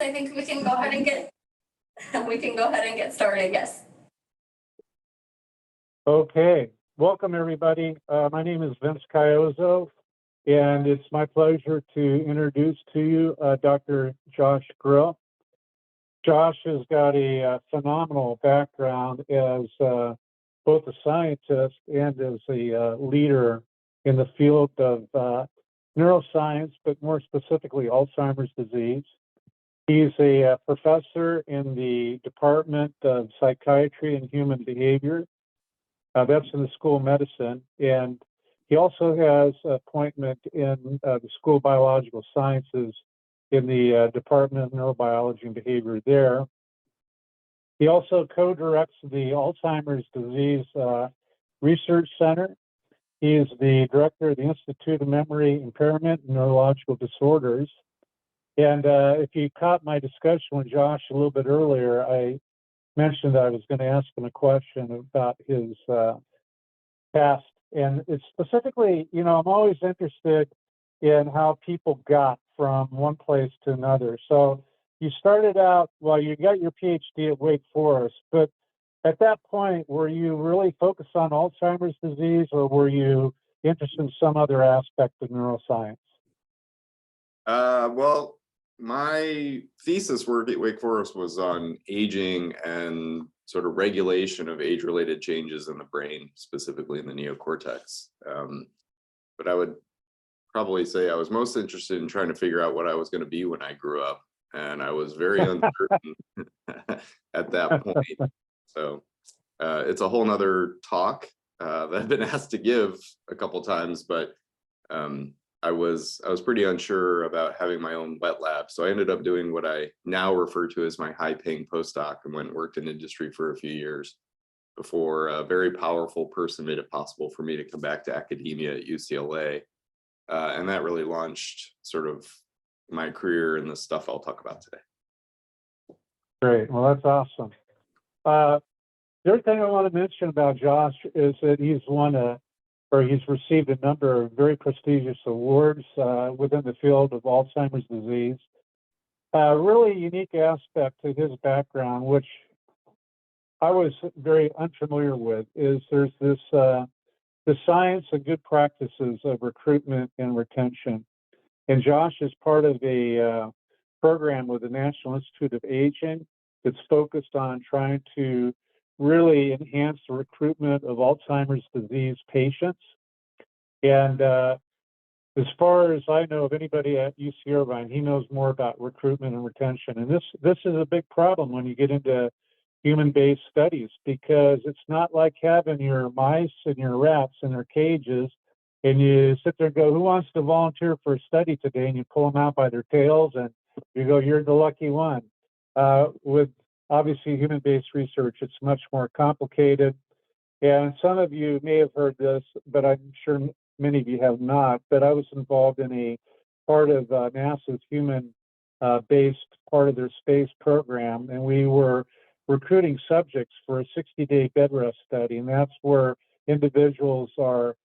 I think we can go ahead and get started. Yes. Okay, welcome everybody. My name is Vince Caiozzo, and it's my pleasure to introduce to you Dr. Josh Grill. Josh has got a phenomenal background as both a scientist and as a leader in the field of neuroscience, but more specifically Alzheimer's disease. He's a professor in the Department of Psychiatry and Human Behavior. That's in the School of Medicine. And he also has an appointment in the School of Biological Sciences in the Department of Neurobiology and Behavior there. He also co-directs the Alzheimer's Disease Research Center. He is the director of the Institute of Memory Impairment and Neurological Disorders. And if you caught my discussion with Josh a little bit earlier, I mentioned that I was going to ask him a question about his past. And it's specifically, I'm always interested in how people got from one place to another. So you started out, well, you got your PhD at Wake Forest, but at that point, were you really focused on Alzheimer's disease, or were you interested in some other aspect of neuroscience? Well, my thesis work at Wake Forest was on aging and sort of regulation of age-related changes in the brain, specifically in the neocortex. But I would probably say I was most interested in trying to figure out what I was going to be when I grew up. And I was very uncertain at that point. So it's a whole nother talk that I've been asked to give a couple times, but I was pretty unsure about having my own wet lab. So I ended up doing what I now refer to as my high-paying postdoc, and went and worked in industry for a few years before a very powerful person made it possible for me to come back to academia at UCLA. And that really launched sort of my career in the stuff I'll talk about today. Great. Well, that's awesome. The other thing I want to mention about Josh is that he's received a number of very prestigious awards within the field of Alzheimer's disease. A really unique aspect to his background, which I was very unfamiliar with, is there's this the science and good practices of recruitment and retention. And Josh is part of a program with the National Institute of Aging that's focused on trying to really enhance the recruitment of Alzheimer's disease patients. And as far as I know of anybody at UC Irvine, he knows more about recruitment and retention. And this is a big problem when you get into human-based studies, because it's not like having your mice and your rats in their cages and you sit there and go, who wants to volunteer for a study today? And you pull them out by their tails and you go, you're the lucky one. With obviously human-based research, it's much more complicated. And some of you may have heard this, but I'm sure many of you have not. But I was involved in a part of NASA's human-based part of their space program, and we were recruiting subjects for a 60-day bed rest study. And that's where individuals are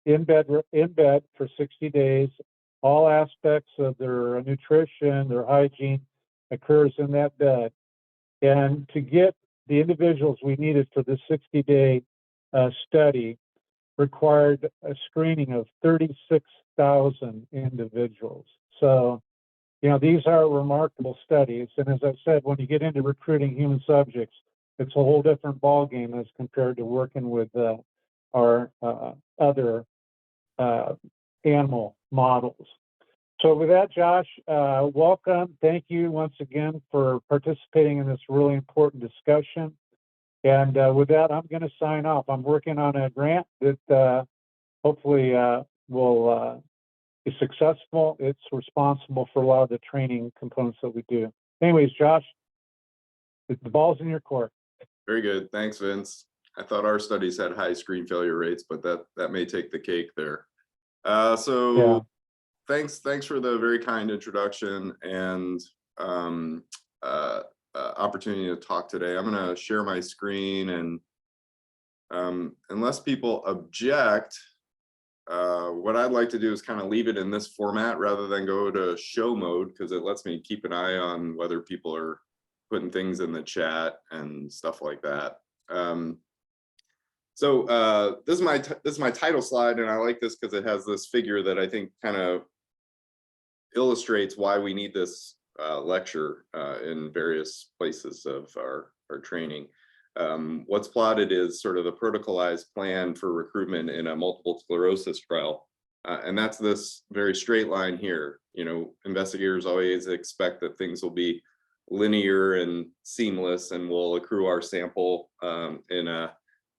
in bed for 60 days. All aspects of their nutrition, their hygiene occurs in that bed. And to get the individuals we needed for the 60-day study required a screening of 36,000 individuals. So, these are remarkable studies. And as I said, when you get into recruiting human subjects, it's a whole different ballgame as compared to working with our other animal models. So with that, Josh, welcome. Thank you once again for participating in this really important discussion. And with that, I'm going to sign off. I'm working on a grant that hopefully will be successful. It's responsible for a lot of the training components that we do. Anyways, Josh, the ball's in your court. Very good. Thanks, Vince. I thought our studies had high screen failure rates, but that may take the cake there. So thanks for the very kind introduction and opportunity to talk today. I'm going to share my screen, and unless people object, what I'd like to do is kind of leave it in this format rather than go to show mode, because it lets me keep an eye on whether people are putting things in the chat and stuff like that. This is my title slide, and I like this because it has this figure that I think kind of illustrates why we need this lecture in various places of our training. What's plotted is sort of the protocolized plan for recruitment in a multiple sclerosis trial. And that's this very straight line here. You know, investigators always expect that things will be linear and seamless, and we'll accrue our sample in a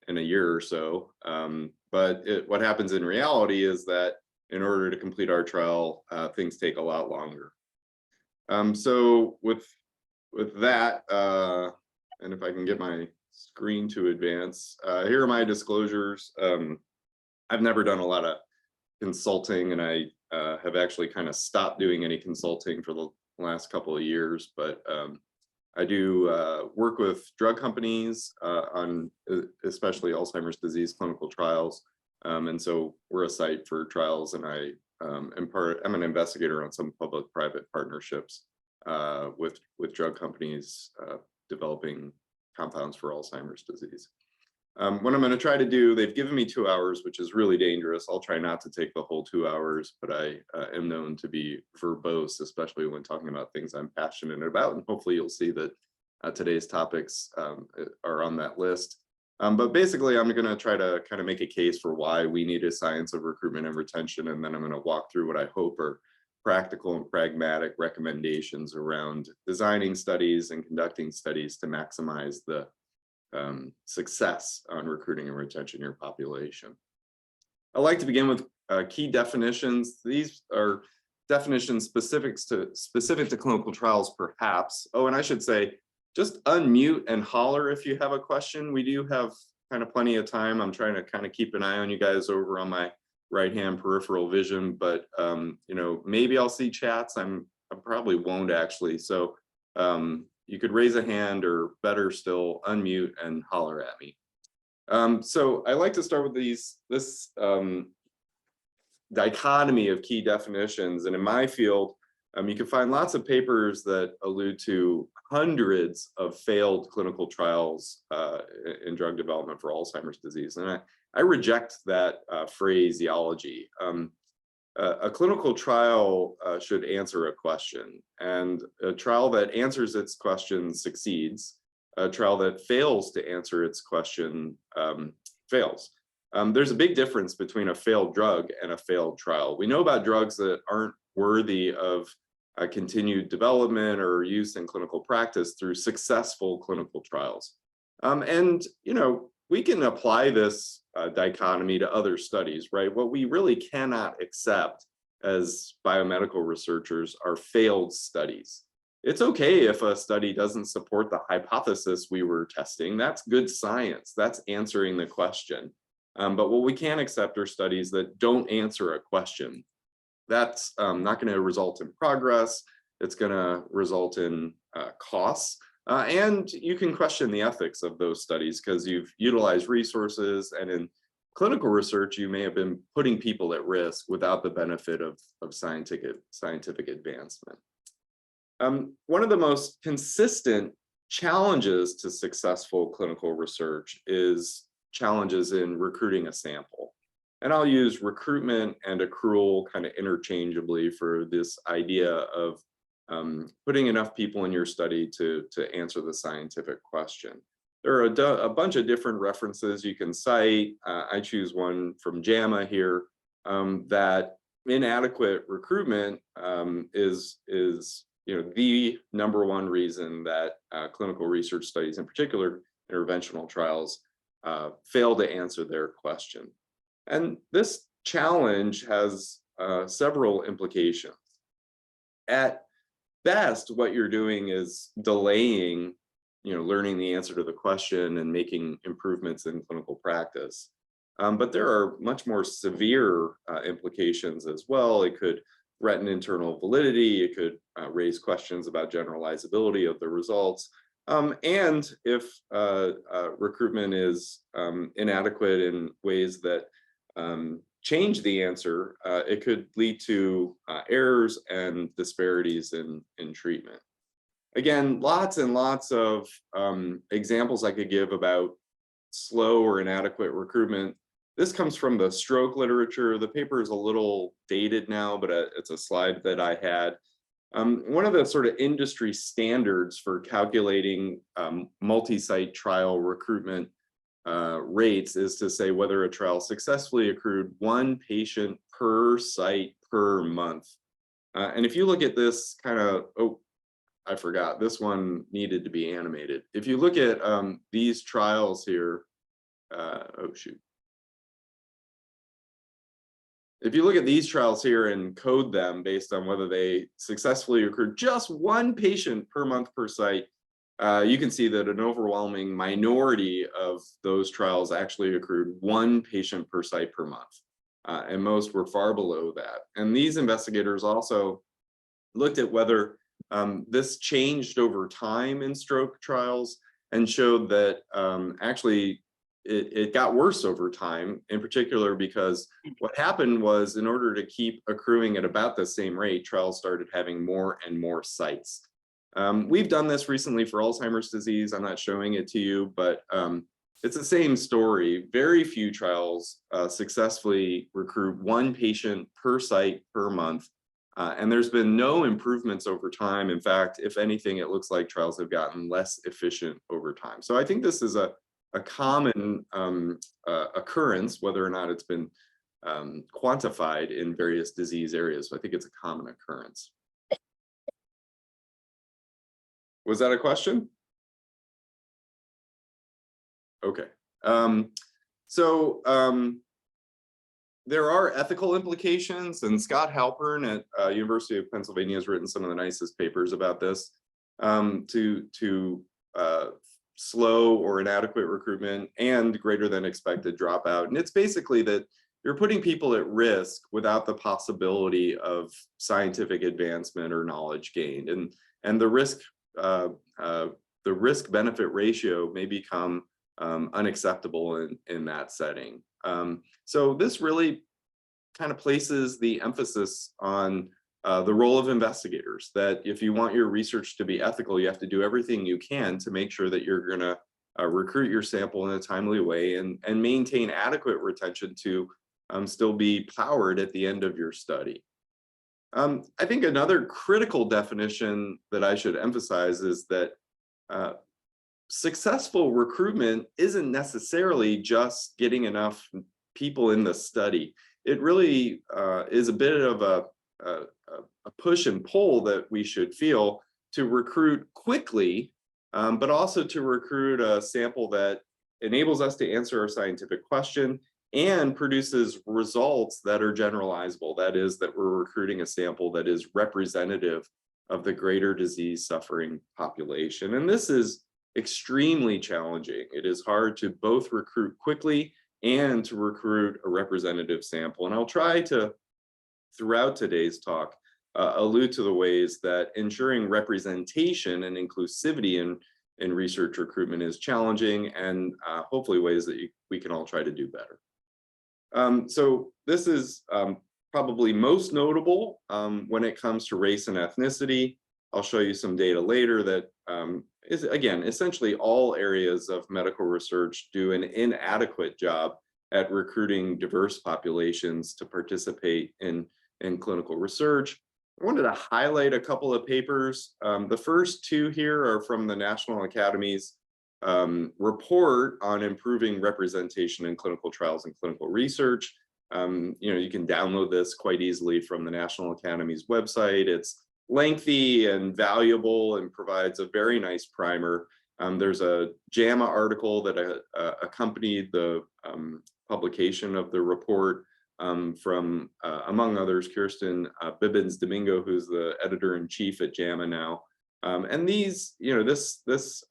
year or so. But what happens in reality is that in order to complete our trial, things take a lot longer. So with that, and if I can get my screen to advance, here are my disclosures. I've never done a lot of consulting, and I have actually kind of stopped doing any consulting for the last couple of years, but I do work with drug companies on especially Alzheimer's disease clinical trials. And so we're a site for trials, and I'm an investigator on some public-private partnerships with drug companies developing compounds for Alzheimer's disease. What I'm going to try to do, they've given me 2 hours, which is really dangerous. I'll try not to take the whole 2 hours, but I am known to be verbose, especially when talking about things I'm passionate about. And hopefully you'll see that today's topics are on that list. But basically, I'm going to try to kind of make a case for why we need a science of recruitment and retention. And then I'm going to walk through what I hope are practical and pragmatic recommendations around designing studies and conducting studies to maximize the success on recruiting and retention in your population. I like to begin with key definitions. These are definitions specific to clinical trials, perhaps. Oh, and I should say, just unmute and holler if you have a question. We do have kind of plenty of time. I'm trying to kind of keep an eye on you guys over on my right-hand peripheral vision, but you know, maybe I'll see chats. I probably won't actually. So you could raise a hand, or better still, unmute and holler at me. So I like to start with this dichotomy of key definitions. And in my field, you can find lots of papers that allude to hundreds of failed clinical trials in drug development for Alzheimer's disease. And I reject that phraseology. A clinical trial should answer a question, and a trial that answers its question succeeds. A trial that fails to answer its question fails. There's a big difference between a failed drug and a failed trial. We know about drugs that aren't worthy of continued development or use in clinical practice through successful clinical trials. And, you know, we can apply this dichotomy to other studies, right? What we really cannot accept as biomedical researchers are failed studies. It's okay if a study doesn't support the hypothesis we were testing. That's good science. That's answering the question. But what we can't accept are studies that don't answer a question. That's not going to result in progress. It's going to result in costs. And you can question the ethics of those studies because you've utilized resources, and in clinical research, you may have been putting people at risk without the benefit of scientific advancement. One of the most consistent challenges to successful clinical research is challenges in recruiting a sample. And I'll use recruitment and accrual kind of interchangeably for this idea of putting enough people in your study to answer the scientific question. There are a bunch of different references you can cite. I choose one from JAMA here, that inadequate recruitment is the #1 reason that clinical research studies, in particular interventional trials, fail to answer their question. And this challenge has several implications. At best, what you're doing is delaying, learning the answer to the question and making improvements in clinical practice. But there are much more severe implications as well. It could threaten internal validity. It could raise questions about generalizability of the results. And if recruitment is inadequate in ways that change the answer, it could lead to errors and disparities in treatment. Again, lots and lots of examples I could give about slow or inadequate recruitment. This comes from the stroke literature. The paper is a little dated now, but it's a slide that I had. One of the sort of industry standards for calculating multi-site trial recruitment rates is to say whether a trial successfully accrued 1 patient per site per month. And if you look at this kind of, oh, I forgot, this one needed to be animated. If you look at these trials here, oh shoot. If you look at these trials here and code them based on whether they successfully accrued just 1 patient per month per site, you can see that an overwhelming minority of those trials actually accrued 1 patient per site per month. And most were far below that. And these investigators also looked at whether this changed over time in stroke trials and showed that actually it got worse over time, in particular because what happened was, in order to keep accruing at about the same rate, trials started having more and more sites. We've done this recently for Alzheimer's disease. I'm not showing it to you, but it's the same story. Very few trials successfully recruit 1 patient per site per month. And there's been no improvements over time. In fact, if anything, it looks like trials have gotten less efficient over time. So I think this is a common occurrence, whether or not it's been quantified in various disease areas. So I think it's a common occurrence. Was that a question? Okay. There are ethical implications, and Scott Halpern at University of Pennsylvania has written some of the nicest papers about this, to slow or inadequate recruitment and greater than expected dropout. And it's basically that you're putting people at risk without the possibility of scientific advancement or knowledge gained. And the risk benefit ratio may become unacceptable in that setting. So this really kind of places the emphasis on the role of investigators, that if you want your research to be ethical, you have to do everything you can to make sure that you're going to recruit your sample in a timely way and maintain adequate retention to still be powered at the end of your study. I think another critical definition that I should emphasize is that successful recruitment isn't necessarily just getting enough people in the study. It really is a bit of a push and pull that we should feel to recruit quickly, but also to recruit a sample that enables us to answer our scientific question and produces results that are generalizable. That is, that we're recruiting a sample that is representative of the greater disease suffering population. And this is extremely challenging. It is hard to both recruit quickly and to recruit a representative sample. And I'll try to, throughout today's talk, allude to the ways that ensuring representation and inclusivity in research recruitment is challenging, and hopefully ways that we can all try to do better. So this is probably most notable when it comes to race and ethnicity. I'll show you some data later that is, again, essentially all areas of medical research do an inadequate job at recruiting diverse populations to participate in clinical research. I wanted to highlight a couple of papers. The first 2 here are from the National Academy's report on improving representation in clinical trials and clinical research. You can download this quite easily from the National Academy's website. It's lengthy and valuable and provides a very nice primer. There's a JAMA article that accompanied the publication of the report from, among others, Kirsten Bibbins-Domingo, who's the editor-in-chief at JAMA now. And these, this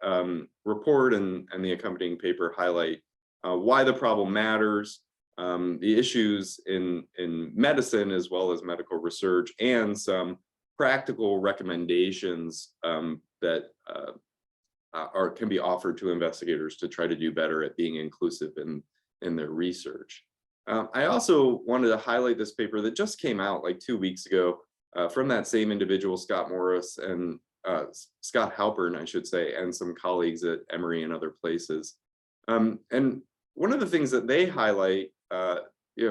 report and the accompanying paper highlight why the problem matters, the issues in medicine as well as medical research, and some practical recommendations that can be offered to investigators to try to do better at being inclusive in their research. I also wanted to highlight this paper that just came out like 2 weeks ago from that same individual, Scott Morris and Scott Halpern, I should say, and some colleagues at Emory and other places. And one of the things that they highlight,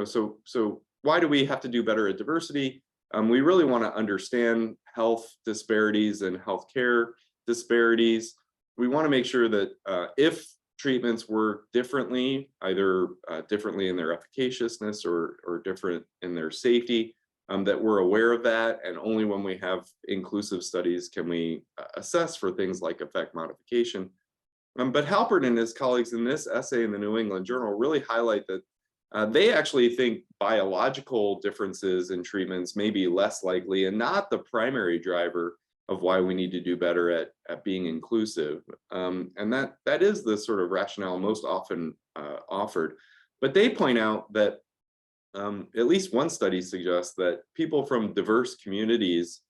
so why do we have to do better at diversity? We really want to understand health disparities and healthcare disparities. We want to make sure that if treatments work differently, either differently in their efficaciousness or different in their safety, that we're aware of that. And only when we have inclusive studies can we assess for things like effect modification. But Halpern and his colleagues in this essay in the New England Journal really highlight that they actually think biological differences in treatments may be less likely and not the primary driver of why we need to do better at being inclusive. And that is the sort of rationale most often offered. But they point out that at least one study suggests that people from diverse communities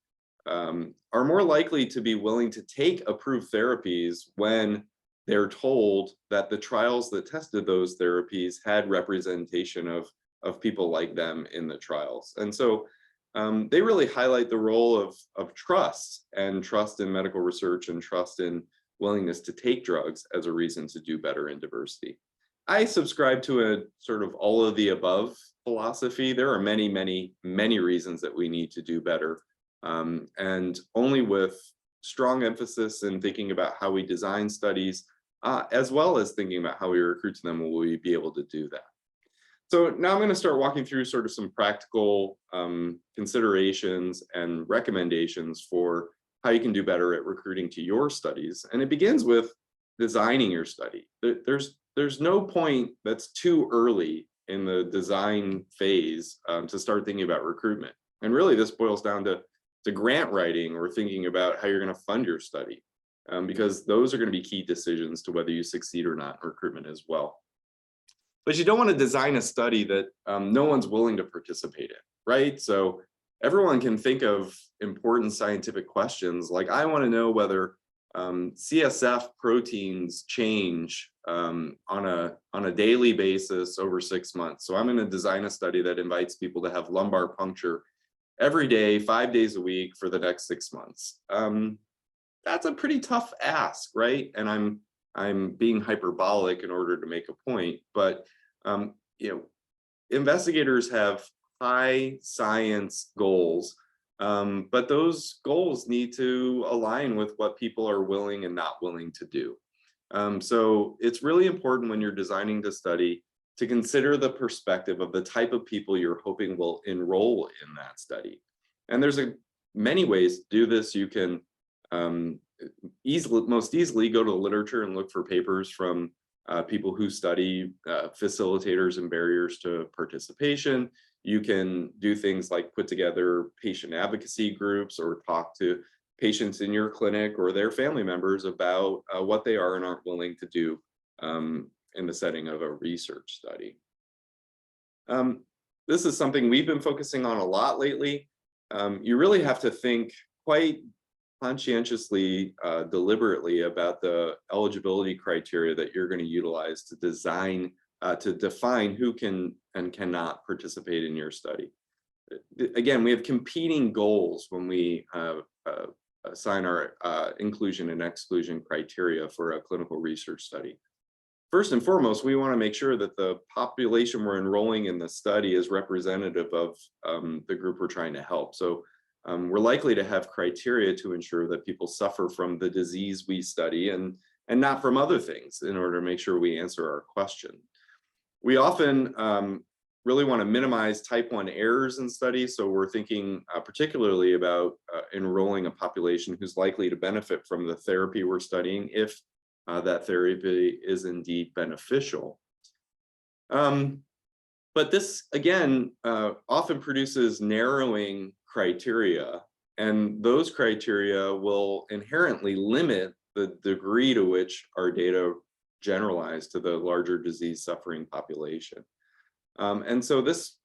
are more likely to be willing to take approved therapies when they're told that the trials that tested those therapies had representation of people like them in the trials. And so they really highlight the role of trust and trust in medical research and trust in willingness to take drugs as a reason to do better in diversity. I subscribe to a sort of all of the above philosophy. There are many, many, many reasons that we need to do better. And only with strong emphasis in thinking about how we design studies, as well as thinking about how we recruit to them, will we be able to do that. So now I'm going to start walking through sort of some practical considerations and recommendations for how you can do better at recruiting to your studies. And it begins with designing your study. There's no point that's too early in the design phase to start thinking about recruitment. And really this boils down to grant writing or thinking about how you're going to fund your study, because those are going to be key decisions to whether you succeed or not in recruitment as well. But you don't want to design a study that no one's willing to participate in, right? So everyone can think of important scientific questions, like I want to know whether CSF proteins change on a daily basis over 6 months. So I'm going to design a study that invites people to have lumbar puncture every day, 5 days a week for the next 6 months. That's a pretty tough ask, right? And I'm being hyperbolic in order to make a point, but investigators have high science goals, but those goals need to align with what people are willing and not willing to do. So it's really important when you're designing the study to consider the perspective of the type of people you're hoping will enroll in that study. And there's many ways to do this. You can most easily go to the literature and look for papers from people who study facilitators and barriers to participation. You can do things like put together patient advocacy groups or talk to patients in your clinic or their family members about what they are and aren't willing to do in the setting of a research study. This is something we've been focusing on a lot lately. You really have to think quite conscientiously, deliberately about the eligibility criteria that you're going to utilize to design, to define who can and cannot participate in your study. Again, we have competing goals when we assign our inclusion and exclusion criteria for a clinical research study. First and foremost, we want to make sure that the population we're enrolling in the study is representative of the group we're trying to help. So we're likely to have criteria to ensure that people suffer from the disease we study and not from other things in order to make sure we answer our question. We often really want to minimize type 1 errors in studies. So we're thinking particularly about enrolling a population who's likely to benefit from the therapy we're studying if that therapy is indeed beneficial. But this, again, often produces narrowing criteria, and those criteria will inherently limit the degree to which our data generalize to the larger disease suffering population. And so this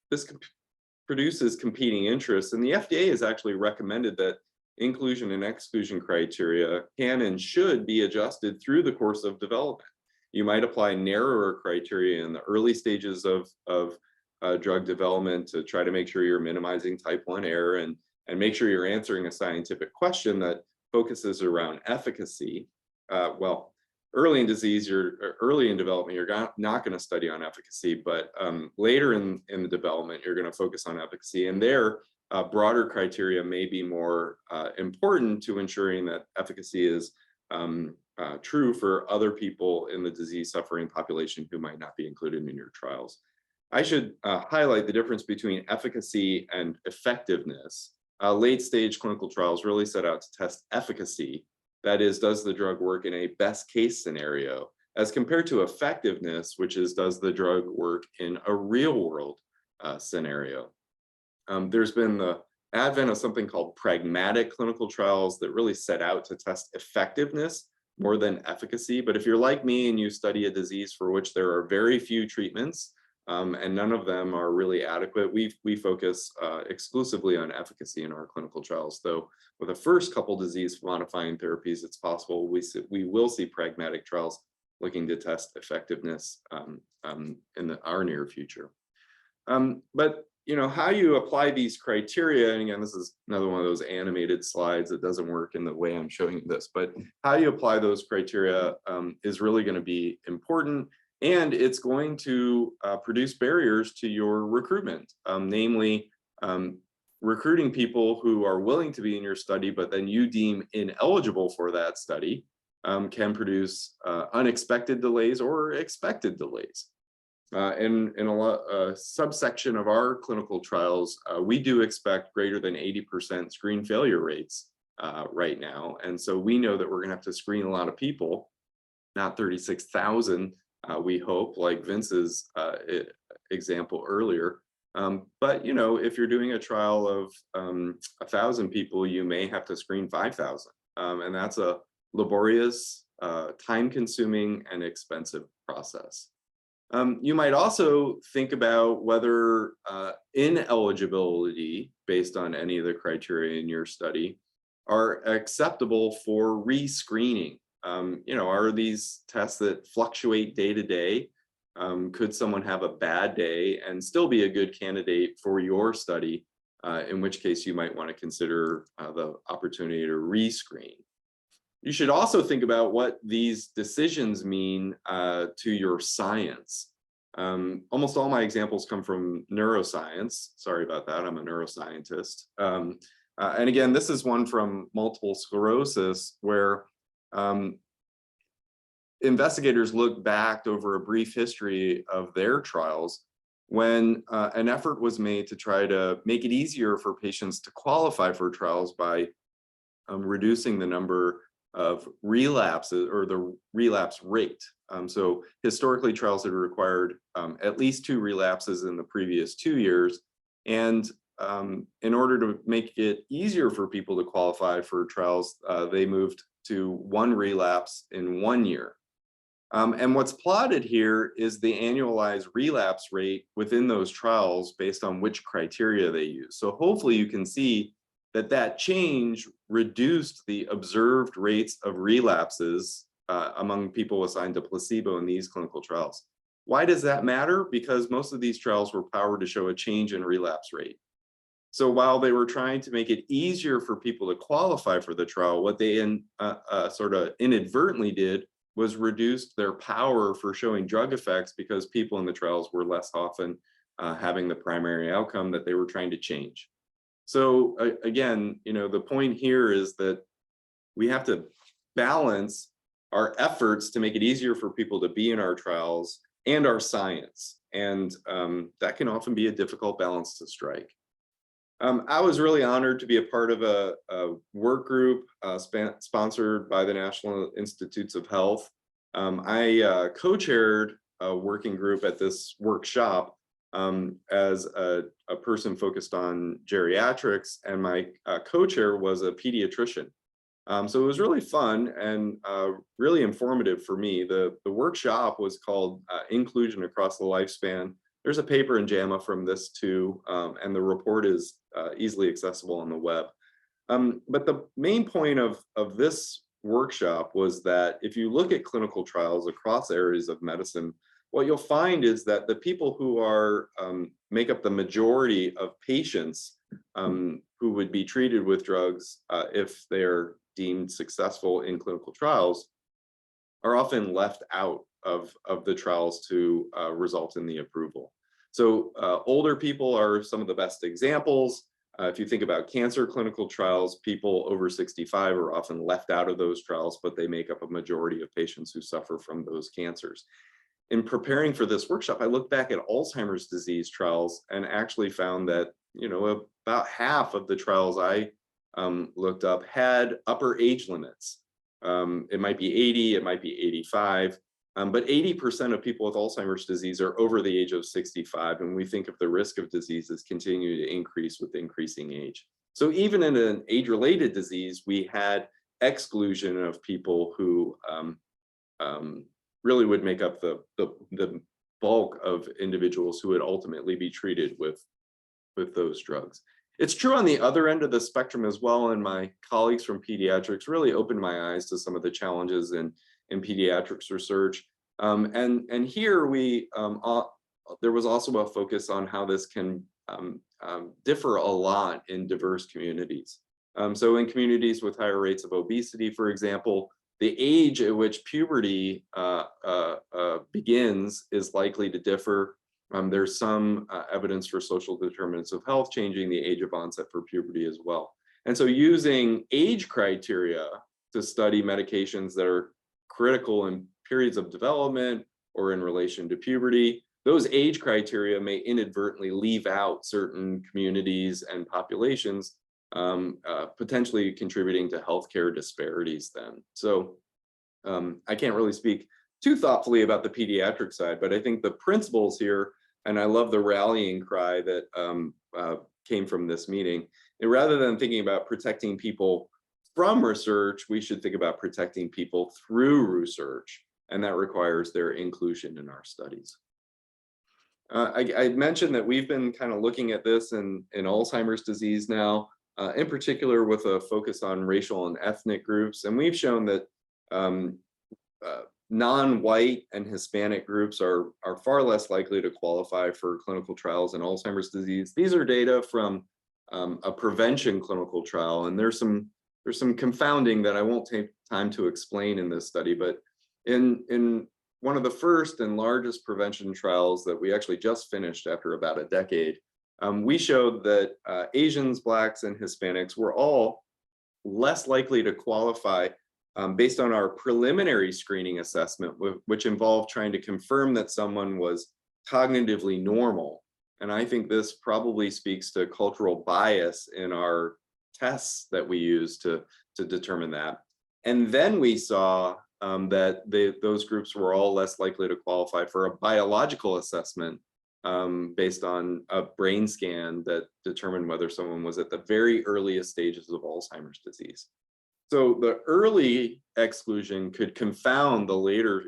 produces competing interests, and the FDA has actually recommended that inclusion and exclusion criteria can and should be adjusted through the course of development. You might apply narrower criteria in the early stages of drug development to try to make sure you're minimizing type 1 error and make sure you're answering a scientific question that focuses around efficacy. Well, early in disease, early in development, you're not going to study on efficacy, but later in the development, you're going to focus on efficacy. And there, broader criteria may be more important to ensuring that efficacy is true for other people in the disease suffering population who might not be included in your trials. I should highlight the difference between efficacy and effectiveness. Late stage clinical trials really set out to test efficacy. That is, does the drug work in a best case scenario, as compared to effectiveness, which is, does the drug work in a real world scenario? There's been the advent of something called pragmatic clinical trials that really set out to test effectiveness more than efficacy. But if you're like me and you study a disease for which there are very few treatments, and none of them are really adequate, we focus exclusively on efficacy in our clinical trials. Though with the first couple disease modifying therapies, it's possible we will see pragmatic trials looking to test effectiveness in our near future. But how you apply these criteria, and again, this is another one of those animated slides that doesn't work in the way I'm showing this, but how you apply those criteria is really going to be important. And it's going to produce barriers to your recruitment, namely recruiting people who are willing to be in your study, but then you deem ineligible for that study, can produce unexpected delays or expected delays. In a subsection of our clinical trials, we do expect greater than 80% screen failure rates right now. And so we know that we're going to have to screen a lot of people, not 36,000. We hope, like Vince's example earlier. But if you're doing a trial of 1,000 people, you may have to screen 5,000. And that's a laborious, time-consuming, and expensive process. You might also think about whether ineligibility based on any of the criteria in your study are acceptable for rescreening. Are these tests that fluctuate day to day? Could someone have a bad day and still be a good candidate for your study? In which case you might want to consider the opportunity to rescreen. You should also think about what these decisions mean to your science. Almost all my examples come from neuroscience. Sorry about that, I'm a neuroscientist. And again, this is one from multiple sclerosis where investigators look back over a brief history of their trials when an effort was made to try to make it easier for patients to qualify for trials by reducing the number of relapses or the relapse rate. So historically, trials had required at least 2 relapses in the previous 2 years. And in order to make it easier for people to qualify for trials, they moved to 1 relapse in 1 year. And what's plotted here is the annualized relapse rate within those trials based on which criteria they use. So hopefully you can see that change reduced the observed rates of relapses among people assigned to placebo in these clinical trials. Why does that matter? Because most of these trials were powered to show a change in relapse rate. So while they were trying to make it easier for people to qualify for the trial, what they sort of inadvertently did was reduced their power for showing drug effects because people in the trials were less often having the primary outcome that they were trying to change. So again, the point here is that we have to balance our efforts to make it easier for people to be in our trials and our science. And that can often be a difficult balance to strike. I was really honored to be a part of a work group sponsored by the National Institutes of Health. I co-chaired a working group at this workshop as a person focused on geriatrics, and my co-chair was a pediatrician. So it was really fun and really informative for me. The workshop was called Inclusion Across the Lifespan. There's a paper in JAMA from this too, and the report is easily accessible on the web. But the main point of this workshop was that if you look at clinical trials across areas of medicine, what you'll find is that the people who are make up the majority of patients who would be treated with drugs if they're deemed successful in clinical trials are often left out of the trials to result in the approval. So older people are some of the best examples. If you think about cancer clinical trials, people over 65 are often left out of those trials, but they make up a majority of patients who suffer from those cancers. In preparing for this workshop, I looked back at Alzheimer's disease trials and actually found that, you know, about half of the trials I looked up had upper age limits. It might be 80, it might be 85, but 80% of people with Alzheimer's disease are over the age of 65, and we think of the risk of disease as continuing to increase with increasing age. So even in an age-related disease, we had exclusion of people who really would make up the bulk of individuals who would ultimately be treated with those drugs. It's true on the other end of the spectrum as well, and my colleagues from pediatrics really opened my eyes to some of the challenges in pediatrics research. And here there was also a focus on how this can differ a lot in diverse communities. So in communities with higher rates of obesity, for example, the age at which puberty begins is likely to differ. There's some evidence for social determinants of health changing the age of onset for puberty as well. And so using age criteria to study medications that are critical in periods of development or in relation to puberty, those age criteria may inadvertently leave out certain communities and populations, potentially contributing to healthcare disparities then. So I can't really speak too thoughtfully about the pediatric side, but I think the principles here, and I love the rallying cry that came from this meeting, and rather than thinking about protecting people from research, we should think about protecting people through research, and that requires their inclusion in our studies. I mentioned that we've been kind of looking at this in Alzheimer's disease now, in particular with a focus on racial and ethnic groups, and we've shown that non-white and Hispanic groups are far less likely to qualify for clinical trials in Alzheimer's disease. These are data from a prevention clinical trial, and there's some confounding that I won't take time to explain in this study, but in one of the first and largest prevention trials that we actually just finished after about a decade, we showed that Asians, Blacks, and Hispanics were all less likely to qualify based on our preliminary screening assessment, which involved trying to confirm that someone was cognitively normal. And I think this probably speaks to cultural bias in our tests that we use to determine that. And then we saw that those groups were all less likely to qualify for a biological assessment based on a brain scan that determined whether someone was at the very earliest stages of Alzheimer's disease. So the early exclusion could confound the later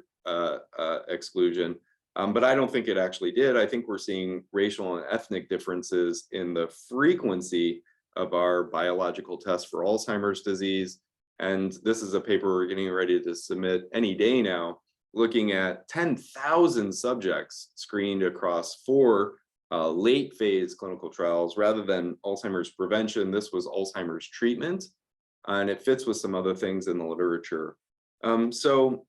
exclusion, but I don't think it actually did. I think we're seeing racial and ethnic differences in the frequency of our biological tests for Alzheimer's disease. And this is a paper we're getting ready to submit any day now, looking at 10,000 subjects screened across 4 late phase clinical trials. Rather than Alzheimer's prevention, this was Alzheimer's treatment, and it fits with some other things in the literature. So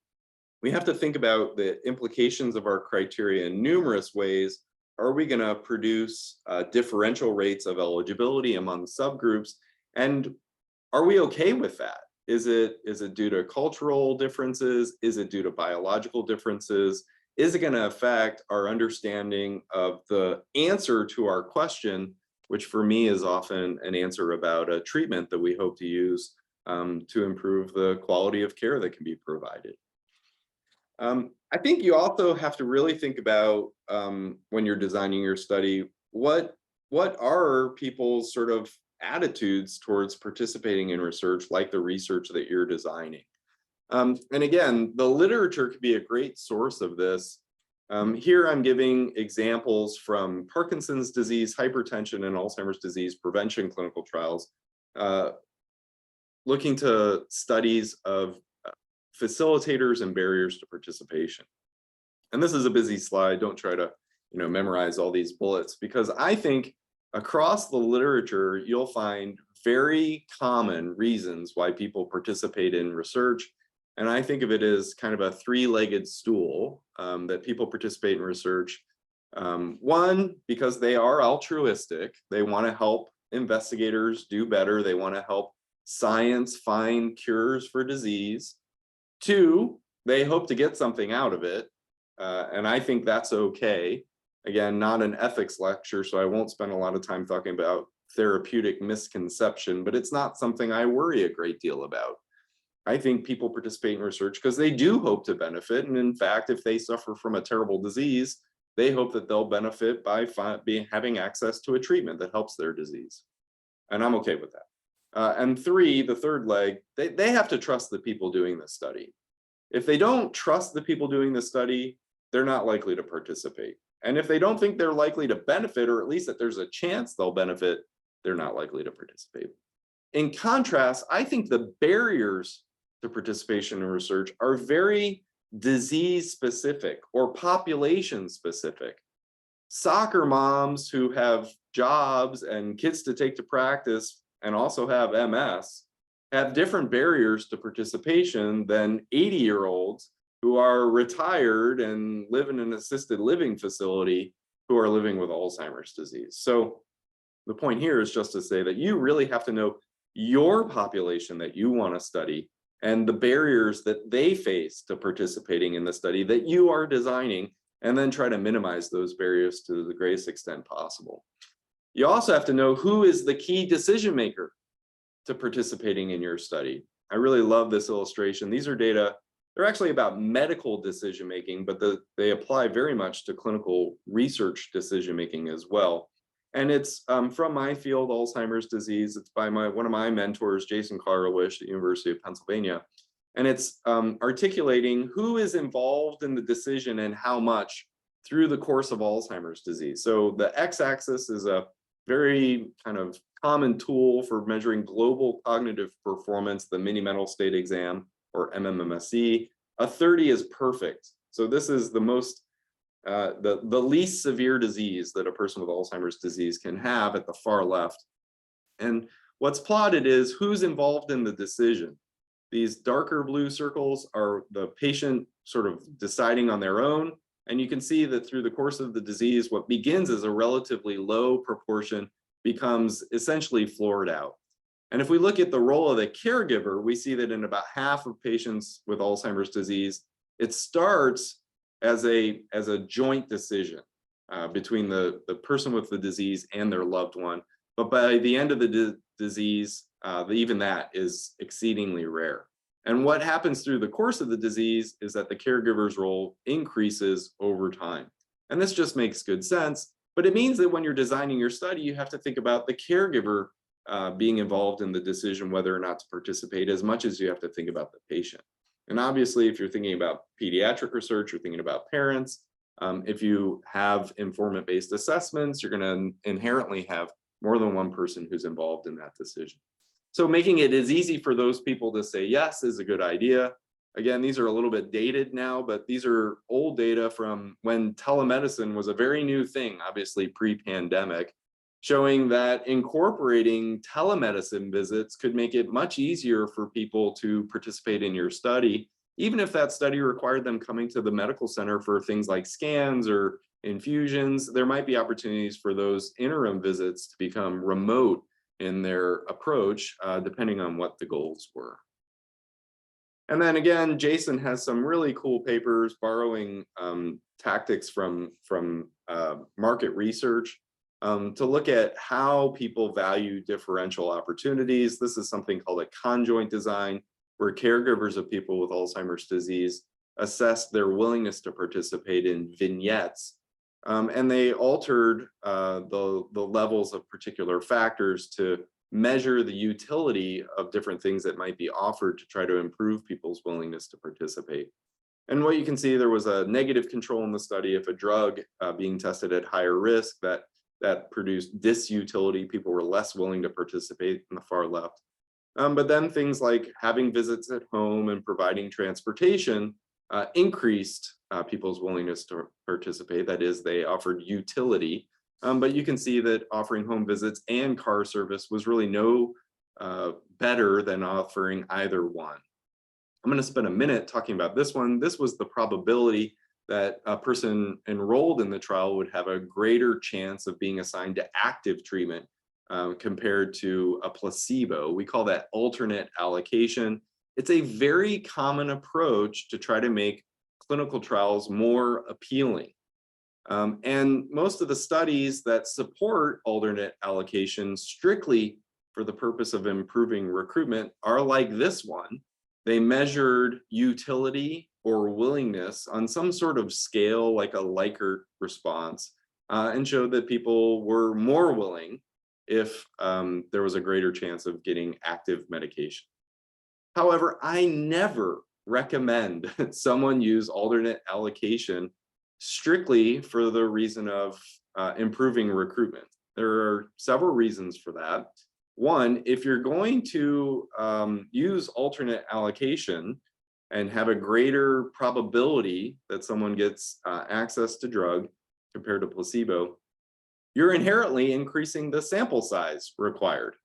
we have to think about the implications of our criteria in numerous ways. Are we going to produce differential rates of eligibility among subgroups? And are we okay with that? Is it due to cultural differences? Is it due to biological differences? Is it going to affect our understanding of the answer to our question, which for me is often an answer about a treatment that we hope to use to improve the quality of care that can be provided? I think you also have to really think about when you're designing your study, what are people's sort of attitudes towards participating in research, like the research that you're designing. And again, the literature could be a great source of this. Here I'm giving examples from Parkinson's disease, hypertension, and Alzheimer's disease prevention clinical trials, looking to studies of facilitators and barriers to participation. And this is a busy slide. Don't try to, memorize all these bullets, because I think across the literature, you'll find very common reasons why people participate in research. And I think of it as kind of a three-legged stool, that people participate in research. One, because they are altruistic. They want to help investigators do better. They want to help science find cures for disease. Two, they hope to get something out of it. And I think that's okay. Again, not an ethics lecture, so I won't spend a lot of time talking about therapeutic misconception, but it's not something I worry a great deal about. I think people participate in research because they do hope to benefit. And in fact, if they suffer from a terrible disease, they hope that they'll benefit by having access to a treatment that helps their disease. And I'm okay with that. And three, the third leg, they have to trust the people doing this study. If they don't trust the people doing the study, they're not likely to participate. And if they don't think they're likely to benefit, or at least that there's a chance they'll benefit, they're not likely to participate. In contrast, I think the barriers to participation in research are very disease specific or population specific. Soccer moms who have jobs and kids to take to practice and also have MS have different barriers to participation than 80-year-olds who are retired and live in an assisted living facility who are living with Alzheimer's disease. So the point here is just to say that you really have to know your population that you want to study and the barriers that they face to participating in the study that you are designing, and then try to minimize those barriers to the greatest extent possible. You also have to know who is the key decision maker to participating in your study. I really love this illustration. These are data, they're actually about medical decision making, but they apply very much to clinical research decision making as well. And it's from my field, Alzheimer's disease. It's by one of my mentors, Jason Karlawish at the University of Pennsylvania. And it's articulating who is involved in the decision and how much through the course of Alzheimer's disease. So the x-axis is a very kind of common tool for measuring global cognitive performance, the mini mental state exam, or MMSE. A 30 is perfect. So this is the most the least severe disease that a person with Alzheimer's disease can have at the far left. And what's plotted is who's involved in the decision. These darker blue circles are the patient sort of deciding on their own. And you can see that through the course of the disease, what begins as a relatively low proportion becomes essentially floored out. And if we look at the role of the caregiver, we see that in about half of patients with Alzheimer's disease, it starts as a joint decision between the person with the disease and their loved one. But by the end of the disease, even that is exceedingly rare. And what happens through the course of the disease is that the caregiver's role increases over time. And this just makes good sense, but it means that when you're designing your study, you have to think about the caregiver being involved in the decision whether or not to participate as much as you have to think about the patient. And obviously, if you're thinking about pediatric research, you're thinking about parents. If you have informant-based assessments, you're going to inherently have more than one person who's involved in that decision. So making it as easy for those people to say yes is a good idea. Again, these are a little bit dated now, but these are old data from when telemedicine was a very new thing, obviously pre-pandemic, showing that incorporating telemedicine visits could make it much easier for people to participate in your study, even if that study required them coming to the medical center for things like scans or infusions. There might be opportunities for those interim visits to become remote in their approach, depending on what the goals were. And then again, Jason has some really cool papers borrowing tactics from market research to look at how people value differential opportunities. This is something called a conjoint design, where caregivers of people with Alzheimer's disease assess their willingness to participate in vignettes. And they altered the levels of particular factors to measure the utility of different things that might be offered to try to improve people's willingness to participate. And what you can see, there was a negative control in the study. If a drug being tested at higher risk that produced disutility, people were less willing to participate in the far left. But then things like having visits at home and providing transportation increased people's willingness to participate. That is, they offered utility. But you can see that offering home visits and car service was really no better than offering either one. I'm going to spend a minute talking about this one. This was the probability that a person enrolled in the trial would have a greater chance of being assigned to active treatment compared to a placebo. We call that alternate allocation. It's a very common approach to try to make clinical trials more appealing. And most of the studies that support alternate allocation strictly for the purpose of improving recruitment are like this one. They measured utility or willingness on some sort of scale, like a Likert response, and showed that people were more willing if there was a greater chance of getting active medication. However, I never recommend that someone use alternate allocation strictly for the reason of improving recruitment. There are several reasons for that. One, if you're going to use alternate allocation and have a greater probability that someone gets access to drug compared to placebo, you're inherently increasing the sample size required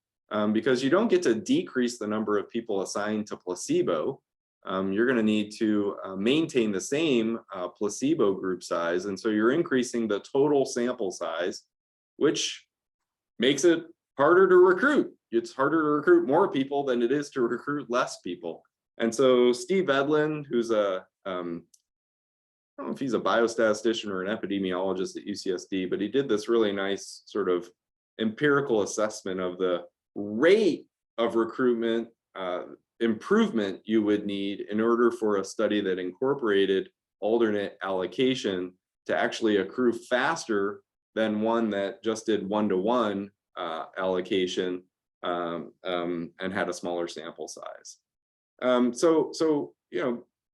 because you don't get to decrease the number of people assigned to placebo. You're going to need to maintain the same placebo group size. And so you're increasing the total sample size, which makes it harder to recruit. It's harder to recruit more people than it is to recruit less people. And so Steve Edlin, who's I don't know if he's a biostatistician or an epidemiologist at UCSD, but he did this really nice sort of empirical assessment of the rate of recruitment improvement you would need in order for a study that incorporated alternate allocation to actually accrue faster than one that just did one-to-one allocation and had a smaller sample size. So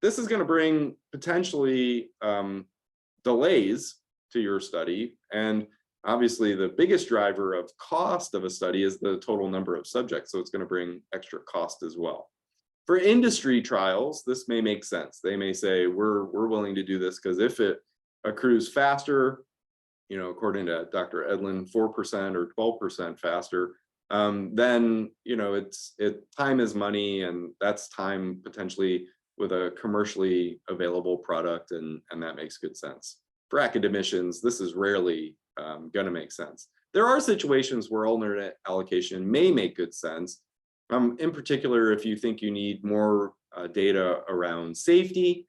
this is going to bring potentially delays to your study, and obviously the biggest driver of cost of a study is the total number of subjects, so it's going to bring extra cost as well. For industry trials, this may make sense. They may say we're willing to do this because if it accrues faster, according to Dr. Edlin, 4% or 12% faster, then time is money, and that's time potentially with a commercially available product, and that makes good sense. For academicians, this is rarely going to make sense. There are situations where alternate allocation may make good sense. In particular, if you think you need more data around safety,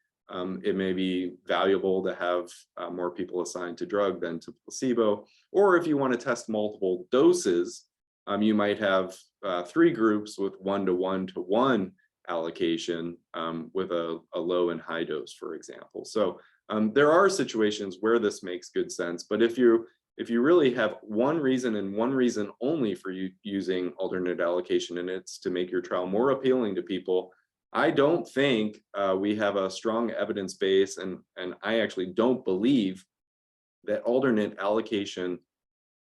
it may be valuable to have more people assigned to drug than to placebo. Or if you want to test multiple doses, you might have 3 groups with 1-to-1-to-1 allocation with a low and high dose, for example. So there are situations where this makes good sense, but if you really have one reason and one reason only for you using alternate allocation, and it's to make your trial more appealing to people, I don't think we have a strong evidence base, and I actually don't believe that alternate allocation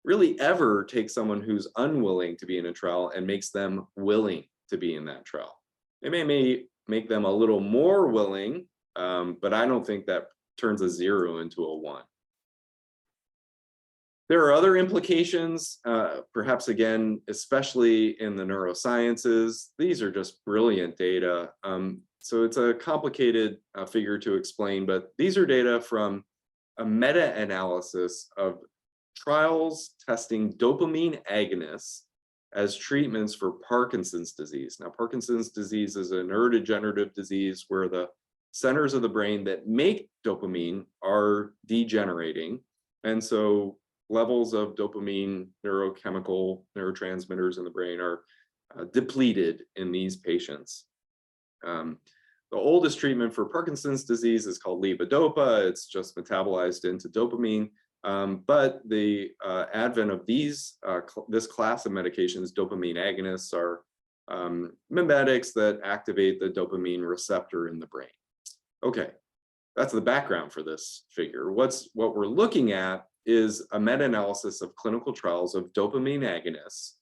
really ever takes someone who's unwilling to be in a trial and makes them willing to be in that trial. It may make them a little more willing, but I don't think that turns a 0 into a 1. There are other implications, perhaps again, especially in the neurosciences. These are just brilliant data. So it's a complicated figure to explain, but these are data from a meta-analysis of trials testing dopamine agonists as treatments for Parkinson's disease. Now, Parkinson's disease is a neurodegenerative disease where the centers of the brain that make dopamine are degenerating. And so levels of dopamine neurotransmitters in the brain are depleted in these patients. The oldest treatment for Parkinson's disease is called levodopa. It's just metabolized into dopamine. But the advent of this class of medications, dopamine agonists, are mimetics that activate the dopamine receptor in the brain. Okay, that's the background for this figure. What we're looking at is a meta-analysis of clinical trials of dopamine agonists,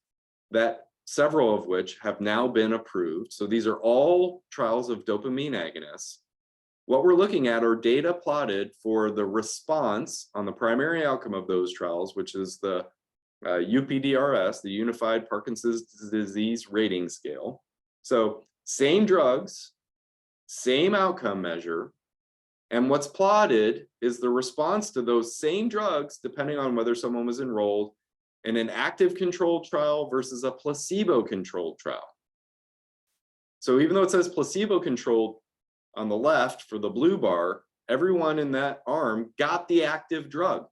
that several of which have now been approved. So these are all trials of dopamine agonists what we're looking at are data plotted for the response on the primary outcome of those trials, which is the UPDRS, the Unified Parkinson's Disease Rating Scale. So same drugs, same outcome measure, and what's plotted is the response to those same drugs, depending on whether someone was enrolled in an active controlled trial versus a placebo controlled trial. So even though it says placebo controlled on the left for the blue bar, everyone in that arm got the active drug.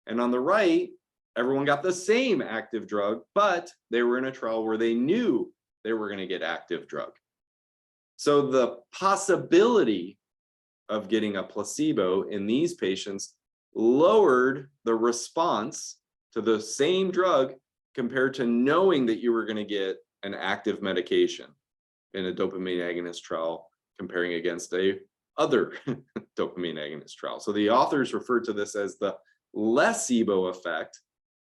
And on the right, everyone got the same active drug, but they were in a trial where they knew they were going to get active drug. So the possibility of getting a placebo in these patients lowered the response to the same drug compared to knowing that you were going to get an active medication in a dopamine agonist trial comparing against a other dopamine agonist trial. So the authors referred to this as the placebo effect.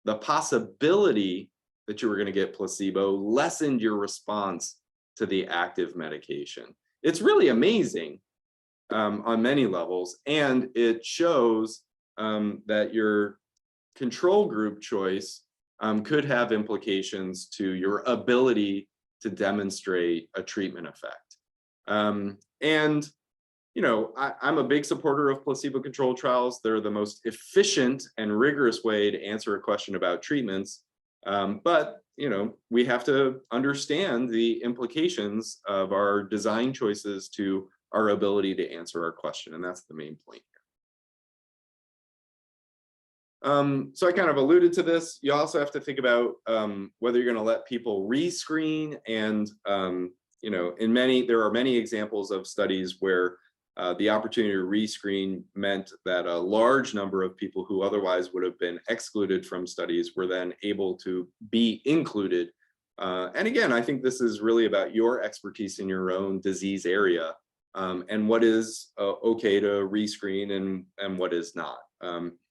The possibility that you were going to get placebo lessened your response to the active medication. It's really amazing on many levels, and it shows that your control group choice could have implications to your ability to demonstrate a treatment effect. And you know, I'm a big supporter of placebo-controlled trials. They're the most efficient and rigorous way to answer a question about treatments. But you know, we have to understand the implications of our design choices to our ability to answer our question, and that's the main point here. So I kind of alluded to this. You also have to think about whether you're going to let people rescreen, and you know, there are many examples of studies where the opportunity to rescreen meant that a large number of people who otherwise would have been excluded from studies were then able to be included. And again, I think this is really about your expertise in your own disease area, and what is okay to rescreen and what is not.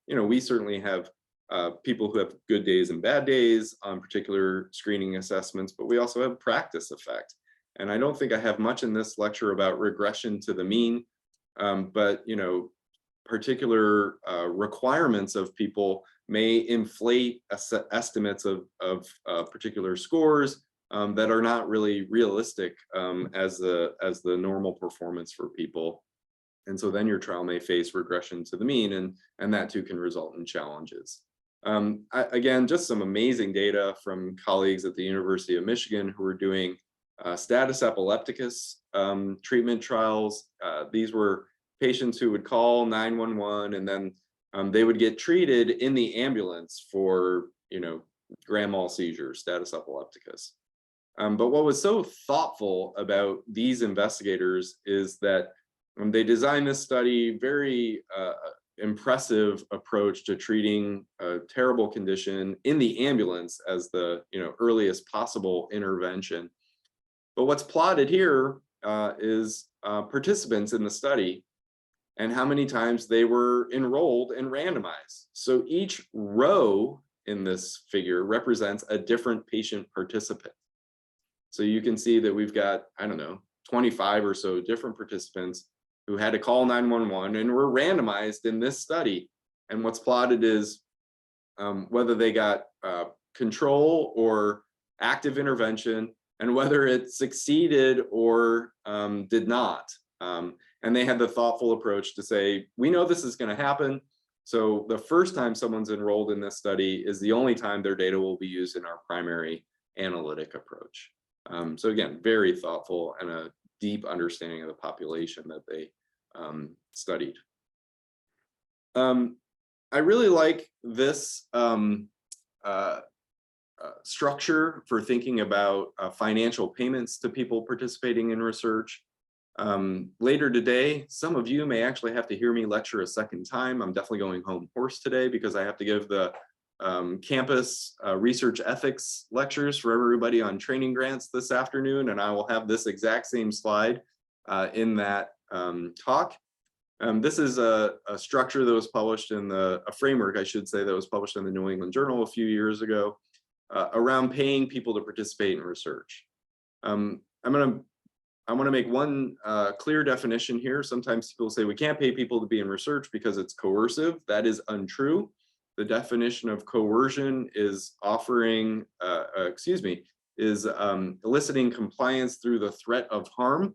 You know, we certainly have people who have good days and bad days on particular screening assessments, but we also have practice effect. And I don't think I have much in this lecture about regression to the mean, but you know, particular requirements of people may inflate estimates of particular scores that are not really realistic as the normal performance for people. And so then your trial may face regression to the mean, and that too can result in challenges. Again, just some amazing data from colleagues at the University of Michigan who are doing status epilepticus treatment trials. These were patients who would call 911, and then they would get treated in the ambulance for, you know, grand mal seizures, status epilepticus. But what was so thoughtful about these investigators is that they designed this study, very impressive approach to treating a terrible condition in the ambulance as the, you know, earliest possible intervention. But what's plotted here is participants in the study and how many times they were enrolled and randomized. So each row in this figure represents a different patient participant. So you can see that we've got, I don't know, 25 or so different participants who had to call 911 and were randomized in this study. And what's plotted is whether they got control or active intervention, and whether it succeeded or did not. And they had the thoughtful approach to say, we know this is going to happen. So the first time someone's enrolled in this study is the only time their data will be used in our primary analytic approach. So again, very thoughtful and a deep understanding of the population that they studied. I really like this structure for thinking about financial payments to people participating in research. Later today, some of you may actually have to hear me lecture a second time. I'm definitely going home hoarse today because I have to give the campus research ethics lectures for everybody on training grants this afternoon, and I will have this exact same slide in that talk. This is a structure that was published in a framework, I should say, that was published in the New England Journal a few years ago around paying people to participate in research. I'm I want to make one clear definition here. Sometimes people say we can't pay people to be in research because it's coercive. That is untrue. The definition of coercion is offering, eliciting compliance through the threat of harm.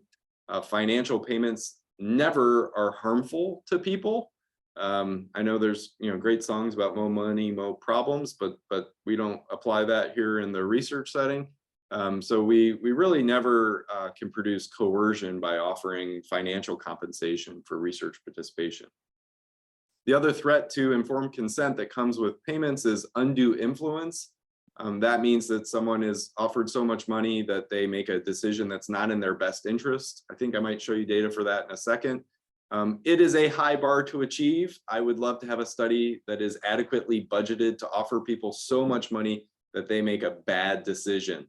Financial payments never are harmful to people. I know there's great songs about more money, more problems, but we don't apply that here in the research setting. So we really never can produce coercion by offering financial compensation for research participation. The other threat to informed consent that comes with payments is undue influence. That means that someone is offered so much money that they make a decision that's not in their best interest. I think I might show you data for that in a second. It is a high bar to achieve. I would love to have a study that is adequately budgeted to offer people so much money that they make a bad decision.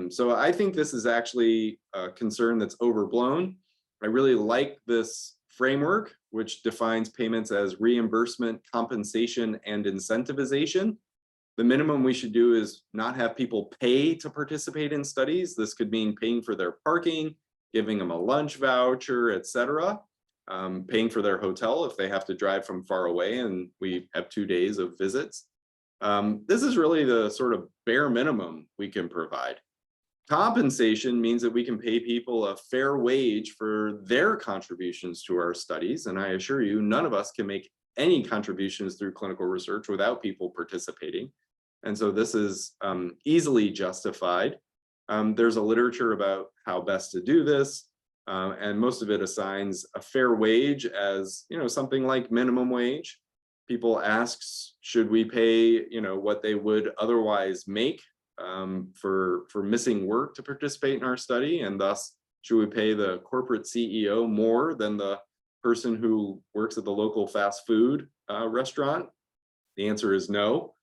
So I think this is actually a concern that's overblown. I really like this framework, which defines payments as reimbursement, compensation, and incentivization. The minimum we should do is not have people pay to participate in studies. This could mean paying for their parking, giving them a lunch voucher, etc. Paying for their hotel if they have to drive from far away and we have 2 days of visits. This is really the sort of bare minimum we can provide. Compensation means that we can pay people a fair wage for their contributions to our studies. And I assure you, none of us can make any contributions through clinical research without people participating. And so this is easily justified. There's a literature about how best to do this. And most of it assigns a fair wage as, something like minimum wage. People ask, should we pay, what they would otherwise make for missing work to participate in our study? And thus, should we pay the corporate CEO more than the person who works at the local fast food restaurant? The answer is no.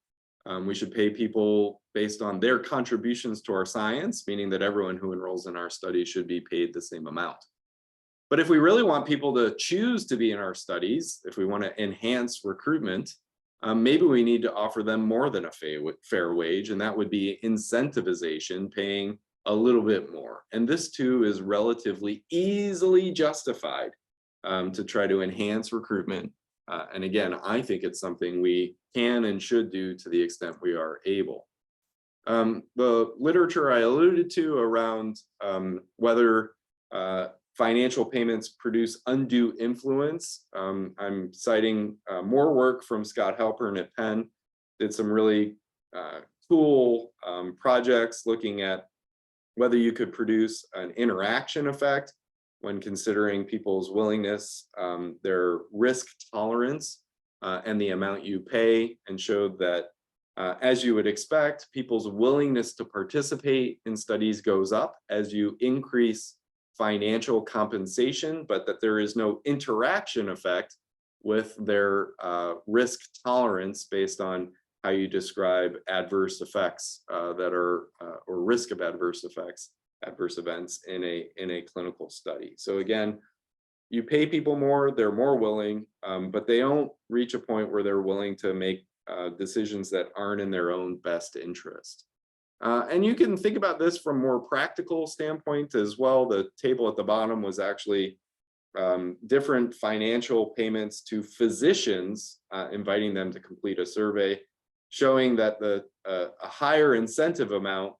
We should pay people based on their contributions to our science, meaning that everyone who enrolls in our study should be paid the same amount. But if we really want people to choose to be in our studies, if we want to enhance recruitment, maybe we need to offer them more than a fair wage, and that would be incentivization, paying a little bit more. And this too is relatively easily justified to try to enhance recruitment. And again, I think it's something we can and should do to the extent we are able. The literature I alluded to around whether financial payments produce undue influence. I'm citing more work from Scott Halpern at Penn, did some really cool projects looking at whether you could produce an interaction effect when considering people's willingness, their risk tolerance, and the amount you pay, and showed that as you would expect, people's willingness to participate in studies goes up as you increase financial compensation, but that there is no interaction effect with their risk tolerance based on how you describe adverse effects or risk of adverse events in a clinical study. So again, you pay people more, they're more willing, but they don't reach a point where they're willing to make decisions that aren't in their own best interest. And you can think about this from a more practical standpoint as well. The table at the bottom was actually different financial payments to physicians, inviting them to complete a survey, showing that a higher incentive amount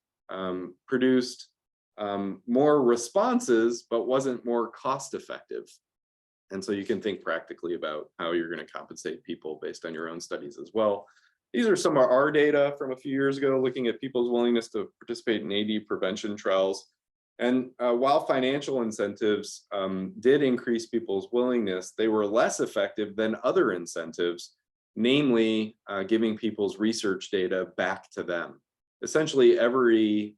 produced more responses, but wasn't more cost effective. And so you can think practically about how you're going to compensate people based on your own studies as well. These are some of our data from a few years ago, looking at people's willingness to participate in AD prevention trials. And while financial incentives did increase people's willingness, they were less effective than other incentives, namely giving people's research data back to them. Essentially, every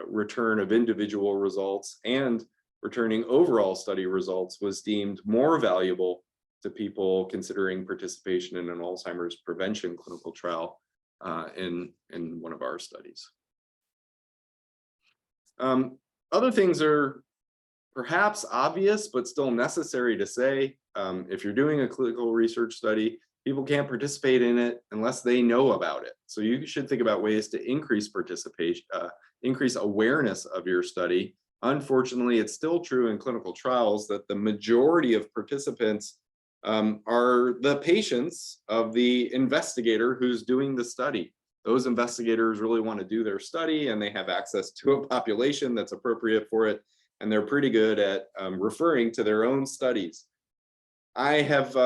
return of individual results and returning overall study results was deemed more valuable to people considering participation in an Alzheimer's prevention clinical trial in one of our studies. Other things are perhaps obvious, but still necessary to say. If you're doing a clinical research study, people can't participate in it unless they know about it. So you should think about ways to increase participation, increase awareness of your study unfortunately, it's still true in clinical trials that the majority of participants are the patients of the investigator who's doing the study. Those investigators really want to do their study, and they have access to a population that's appropriate for it, and they're pretty good at referring to their own studies. I have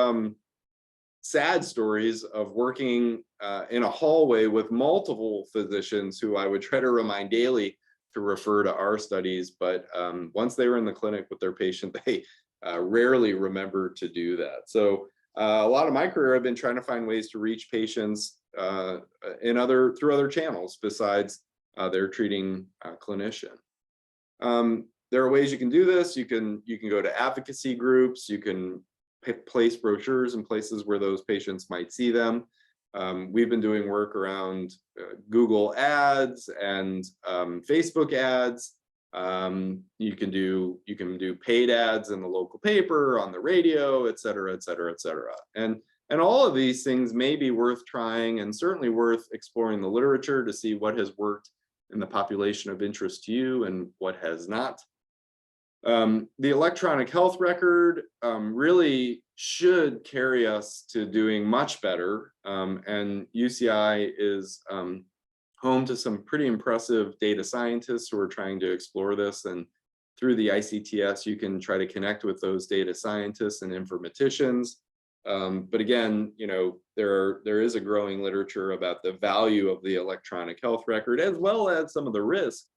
sad stories of working in a hallway with multiple physicians who I would try to remind daily to refer to our studies, but once they were in the clinic with their patient, they rarely remember to do that. So a lot of my career, I've been trying to find ways to reach patients through other channels besides their treating clinician. There are ways you can do this. You can go to advocacy groups. You can place brochures in places where those patients might see them. We've been doing work around Google ads and Facebook ads. You can do paid ads in the local paper, on the radio, et cetera, et cetera, et cetera. And all of these things may be worth trying, and certainly worth exploring the literature to see what has worked in the population of interest to you and what has not. The electronic health record really should carry us to doing much better. And UCI is home to some pretty impressive data scientists who are trying to explore this. And through the ICTS, you can try to connect with those data scientists and informaticians. But again, there is a growing literature about the value of the electronic health record, as well as some of the risks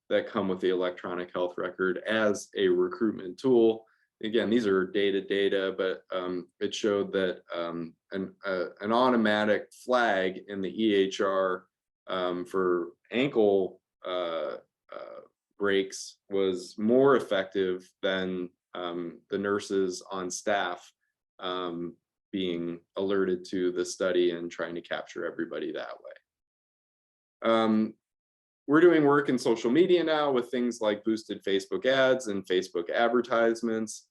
that come with the electronic health record as a recruitment tool. Again, these are dated data, but it showed that an automatic flag in the EHR for ankle breaks was more effective than the nurses on staff being alerted to the study and trying to capture everybody that way. We're doing work in social media now with things like boosted Facebook ads and Facebook advertisements.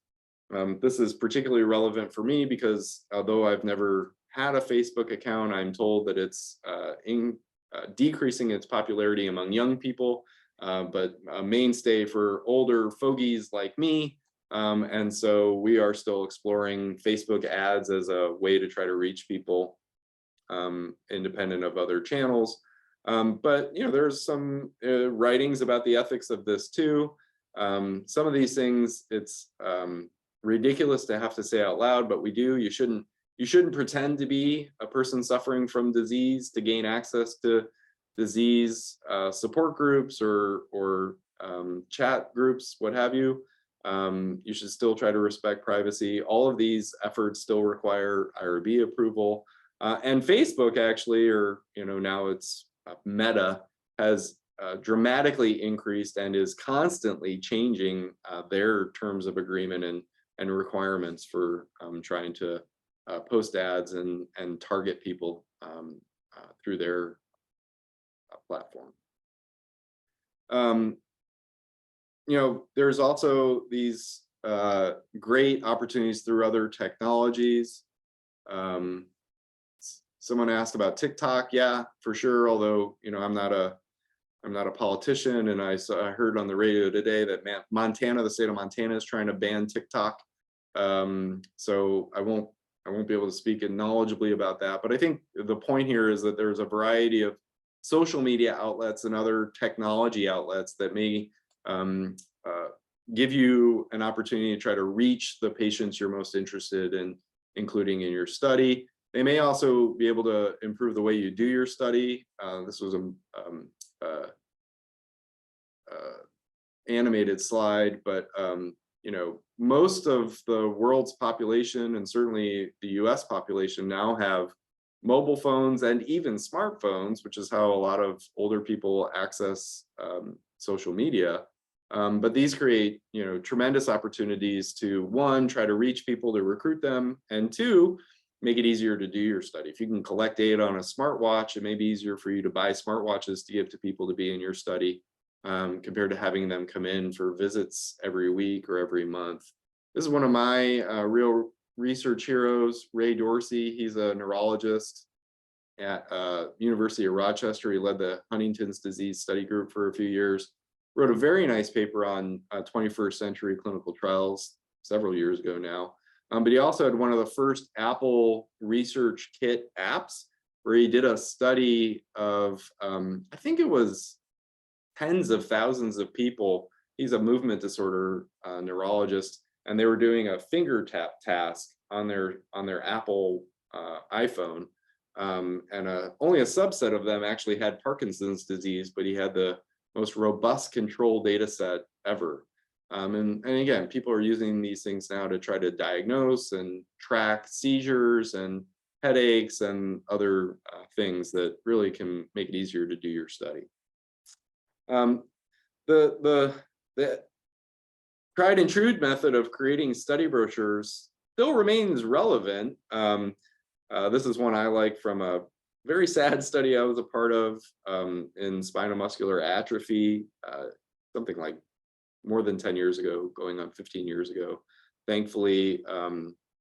This is particularly relevant for me because although I've never had a Facebook account, I'm told that it's decreasing its popularity among young people, but a mainstay for older fogies like me. And so we are still exploring Facebook ads as a way to try to reach people independent of other channels. But there's some writings about the ethics of this too. Some of these things, it's ridiculous to have to say out loud, but we do. You shouldn't pretend to be a person suffering from disease to gain access to disease support groups or chat groups, what have you. You should still try to respect privacy. All of these efforts still require IRB approval. And Facebook actually, or now it's Meta, has dramatically increased and is constantly changing their terms of agreement and requirements for trying to post ads and target people through their platform. There's also these great opportunities through other technologies. Someone asked about TikTok. Yeah, for sure. Although, I'm not a politician, and I heard on the radio today that the state of Montana is trying to ban TikTok. So I won't be able to speak knowledgeably about that. But I think the point here is that there's a variety of social media outlets and other technology outlets that may give you an opportunity to try to reach the patients you're most interested in, including in your study. They may also be able to improve the way you do your study. This was an animated slide, but most of the world's population, and certainly the US population, now have mobile phones and even smartphones, which is how a lot of older people access social media. But these create, tremendous opportunities to, one, try to reach people to recruit them, and two, make it easier to do your study. If you can collect data on a smartwatch, it may be easier for you to buy smartwatches to give to people to be in your study compared to having them come in for visits every week or every month. This is one of my real research heroes, Ray Dorsey. He's a neurologist at University of Rochester. He led the Huntington's disease study group for a few years. wrote a very nice paper on 21st century clinical trials several years ago now. But he also had one of the first Apple Research Kit apps where he did a study of, I think it was tens of thousands of people. He's a movement disorder neurologist, and they were doing a finger tap task on their Apple iPhone. And only a subset of them actually had Parkinson's disease, but he had the most robust control data set ever. And again, people are using these things now to try to diagnose and track seizures and headaches and other things that really can make it easier to do your study. The tried and true method of creating study brochures still remains relevant. This is one I like from a very sad study I was a part of in spinal muscular atrophy, something like more than 10 years ago, going on 15 years ago. Thankfully,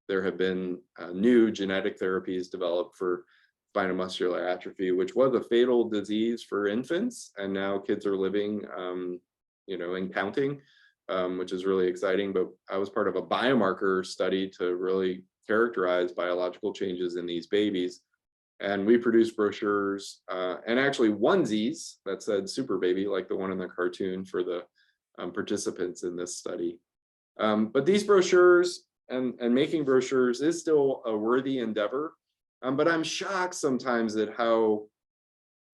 there have been new genetic therapies developed for spinal muscular atrophy, which was a fatal disease for infants, and now kids are living, and counting, which is really exciting. But I was part of a biomarker study to really characterize biological changes in these babies. And we produced brochures and actually onesies that said super baby, like the one in the cartoon for the participants in this study. But these brochures and making brochures is still a worthy endeavor. But I'm shocked sometimes at how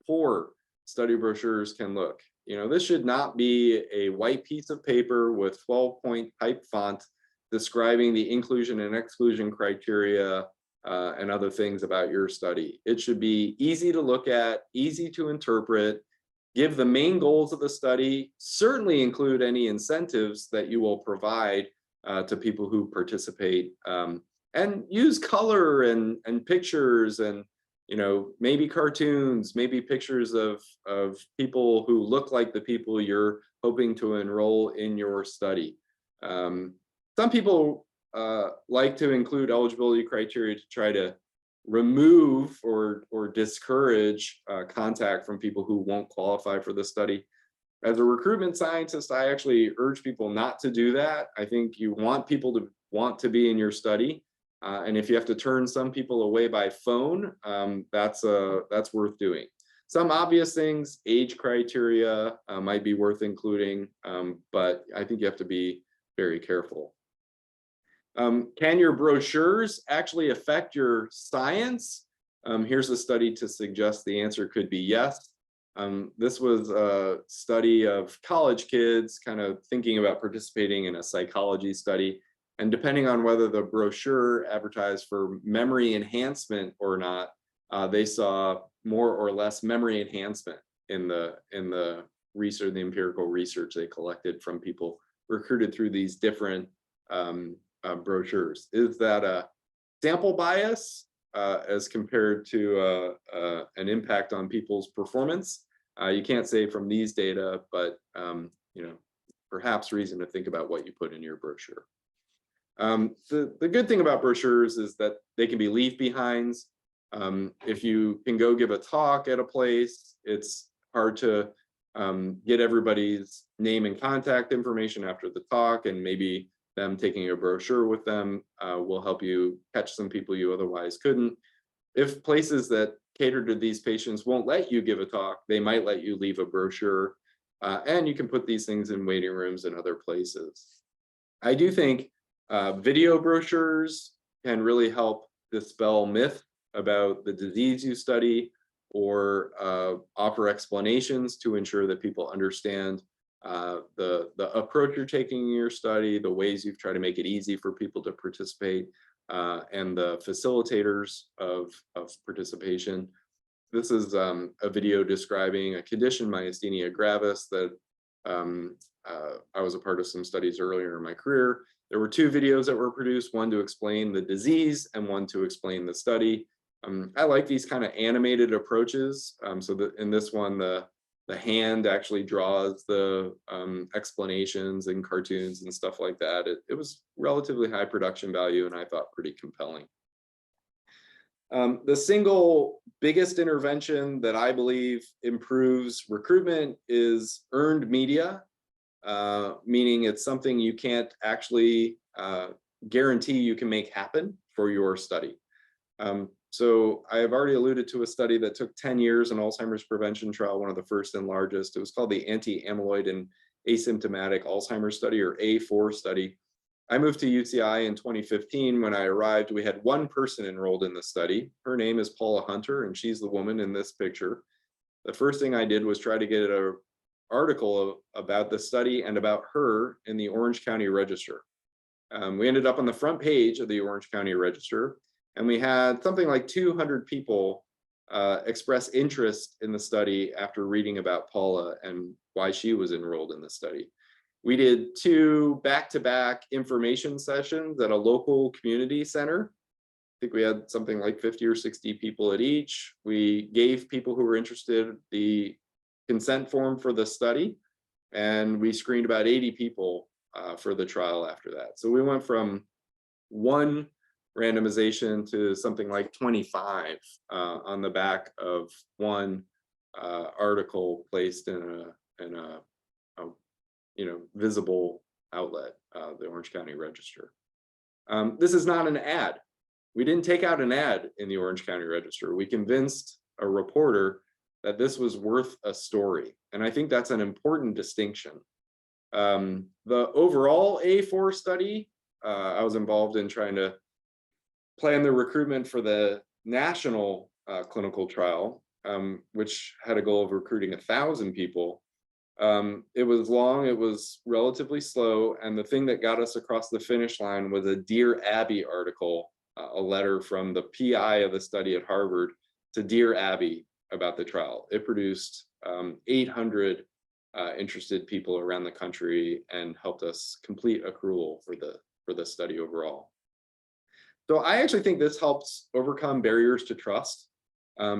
poor study brochures can look. This should not be a white piece of paper with 12-point type font describing the inclusion and exclusion criteria and other things about your study. It should be easy to look at, easy to interpret, give the main goals of the study, certainly include any incentives that you will provide to people who participate, and use color and pictures and maybe cartoons, maybe pictures of people who look like the people you're hoping to enroll in your study. Some people like to include eligibility criteria to try to remove or discourage contact from people who won't qualify for the study. As a recruitment scientist, I actually urge people not to do that. I think you want people to want to be in your study. And if you have to turn some people away by phone, that's worth doing. Some obvious things, age criteria might be worth including, but I think you have to be very careful. Can your brochures actually affect your science? Here's a study to suggest the answer could be yes. This was a study of college kids kind of thinking about participating in a psychology study. And depending on whether the brochure advertised for memory enhancement or not, they saw more or less memory enhancement in the research, the empirical research they collected from people recruited through these different brochures. Is that a sample bias as compared to an impact on people's performance? You can't say from these data, but perhaps reason to think about what you put in your brochure. The good thing about brochures is that they can be leave behinds. If you can go give a talk at a place, it's hard to get everybody's name and contact information after the talk, and maybe them taking a brochure with them will help you catch some people you otherwise couldn't. If places that cater to these patients won't let you give a talk, they might let you leave a brochure, and you can put these things in waiting rooms and other places. I do think video brochures can really help dispel myth about the disease you study, or offer explanations to ensure that people understand the approach you're taking in your study, the ways you've tried to make it easy for people to participate, and the facilitators of participation. This is a video describing a condition, myasthenia gravis, that I was a part of some studies earlier in my career. There were two videos that were produced, one to explain the disease and one to explain the study. I like these kind of animated approaches. So that in this one, the hand actually draws the explanations and cartoons and stuff like that. It was relatively high production value, and I thought pretty compelling. The single biggest intervention that I believe improves recruitment is earned media. meaning it's something you can't actually guarantee you can make happen for your study. So I have already alluded to a study that took 10 years, an Alzheimer's prevention trial, one of the first and largest. It was called the Anti-Amyloid and Asymptomatic Alzheimer's Study, or A4 study. I moved to UCI in 2015. When I arrived, we had one person enrolled in the study. Her name is Paula Hunter, and she's the woman in this picture. The first thing I did was try to get an article about the study and about her in the Orange County Register. We ended up on the front page of the Orange County Register, and we had something like 200 people express interest in the study after reading about Paula and why she was enrolled in the study. We did 2 back-to-back information sessions at a local community center. I think we had something like 50 or 60 people at each. We gave people who were interested the consent form for the study, and we screened about 80 people for the trial after that. So we went from 1 randomization to something like 25 on the back of 1 article placed in a visible outlet, the Orange County Register. This is not an ad. We didn't take out an ad in the Orange County Register. We convinced a reporter that this was worth a story. And I think that's an important distinction. The overall A4 study, I was involved in trying to plan the recruitment for the national clinical trial, which had a goal of recruiting 1,000 people. It was long, it was relatively slow, and the thing that got us across the finish line was a Dear Abby article, a letter from the PI of the study at Harvard to Dear Abby about the trial. It produced 800 interested people around the country and helped us complete accrual for the study overall. So I actually think this helps overcome barriers to trust,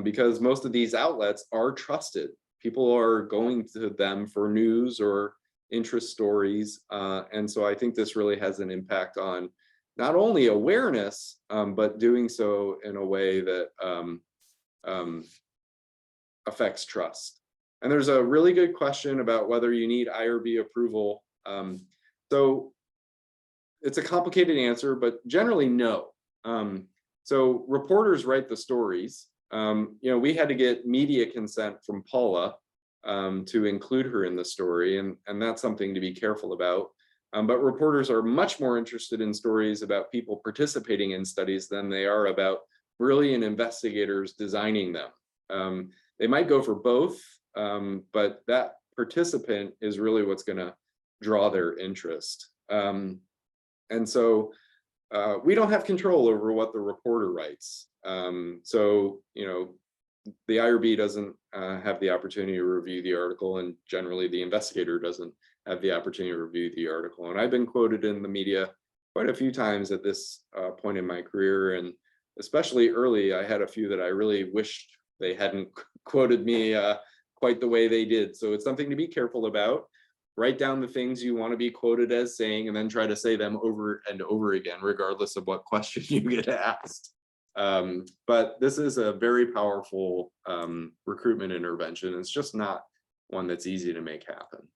because most of these outlets are trusted. People are going to them for news or interest stories. And so I think this really has an impact on not only awareness, but doing so in a way that affects trust. And there's a really good question about whether you need IRB approval. So it's a complicated answer, but generally no. So reporters write the stories. We had to get media consent from Paula to include her in the story, and that's something to be careful about. But reporters are much more interested in stories about people participating in studies than they are about brilliant investigators designing them. They might go for both, but that participant is really what's going to draw their interest. And so we don't have control over what the reporter writes. So, the IRB doesn't have the opportunity to review the article, and generally the investigator doesn't have the opportunity to review the article. And I've been quoted in the media quite a few times at this point in my career, and especially early, I had a few that I really wished they hadn't quoted me quite the way they did. So it's something to be careful about. Write down the things you want to be quoted as saying, and then try to say them over and over again, regardless of what question you get asked. But this is a very powerful recruitment intervention. It's just not one that's easy to make happen.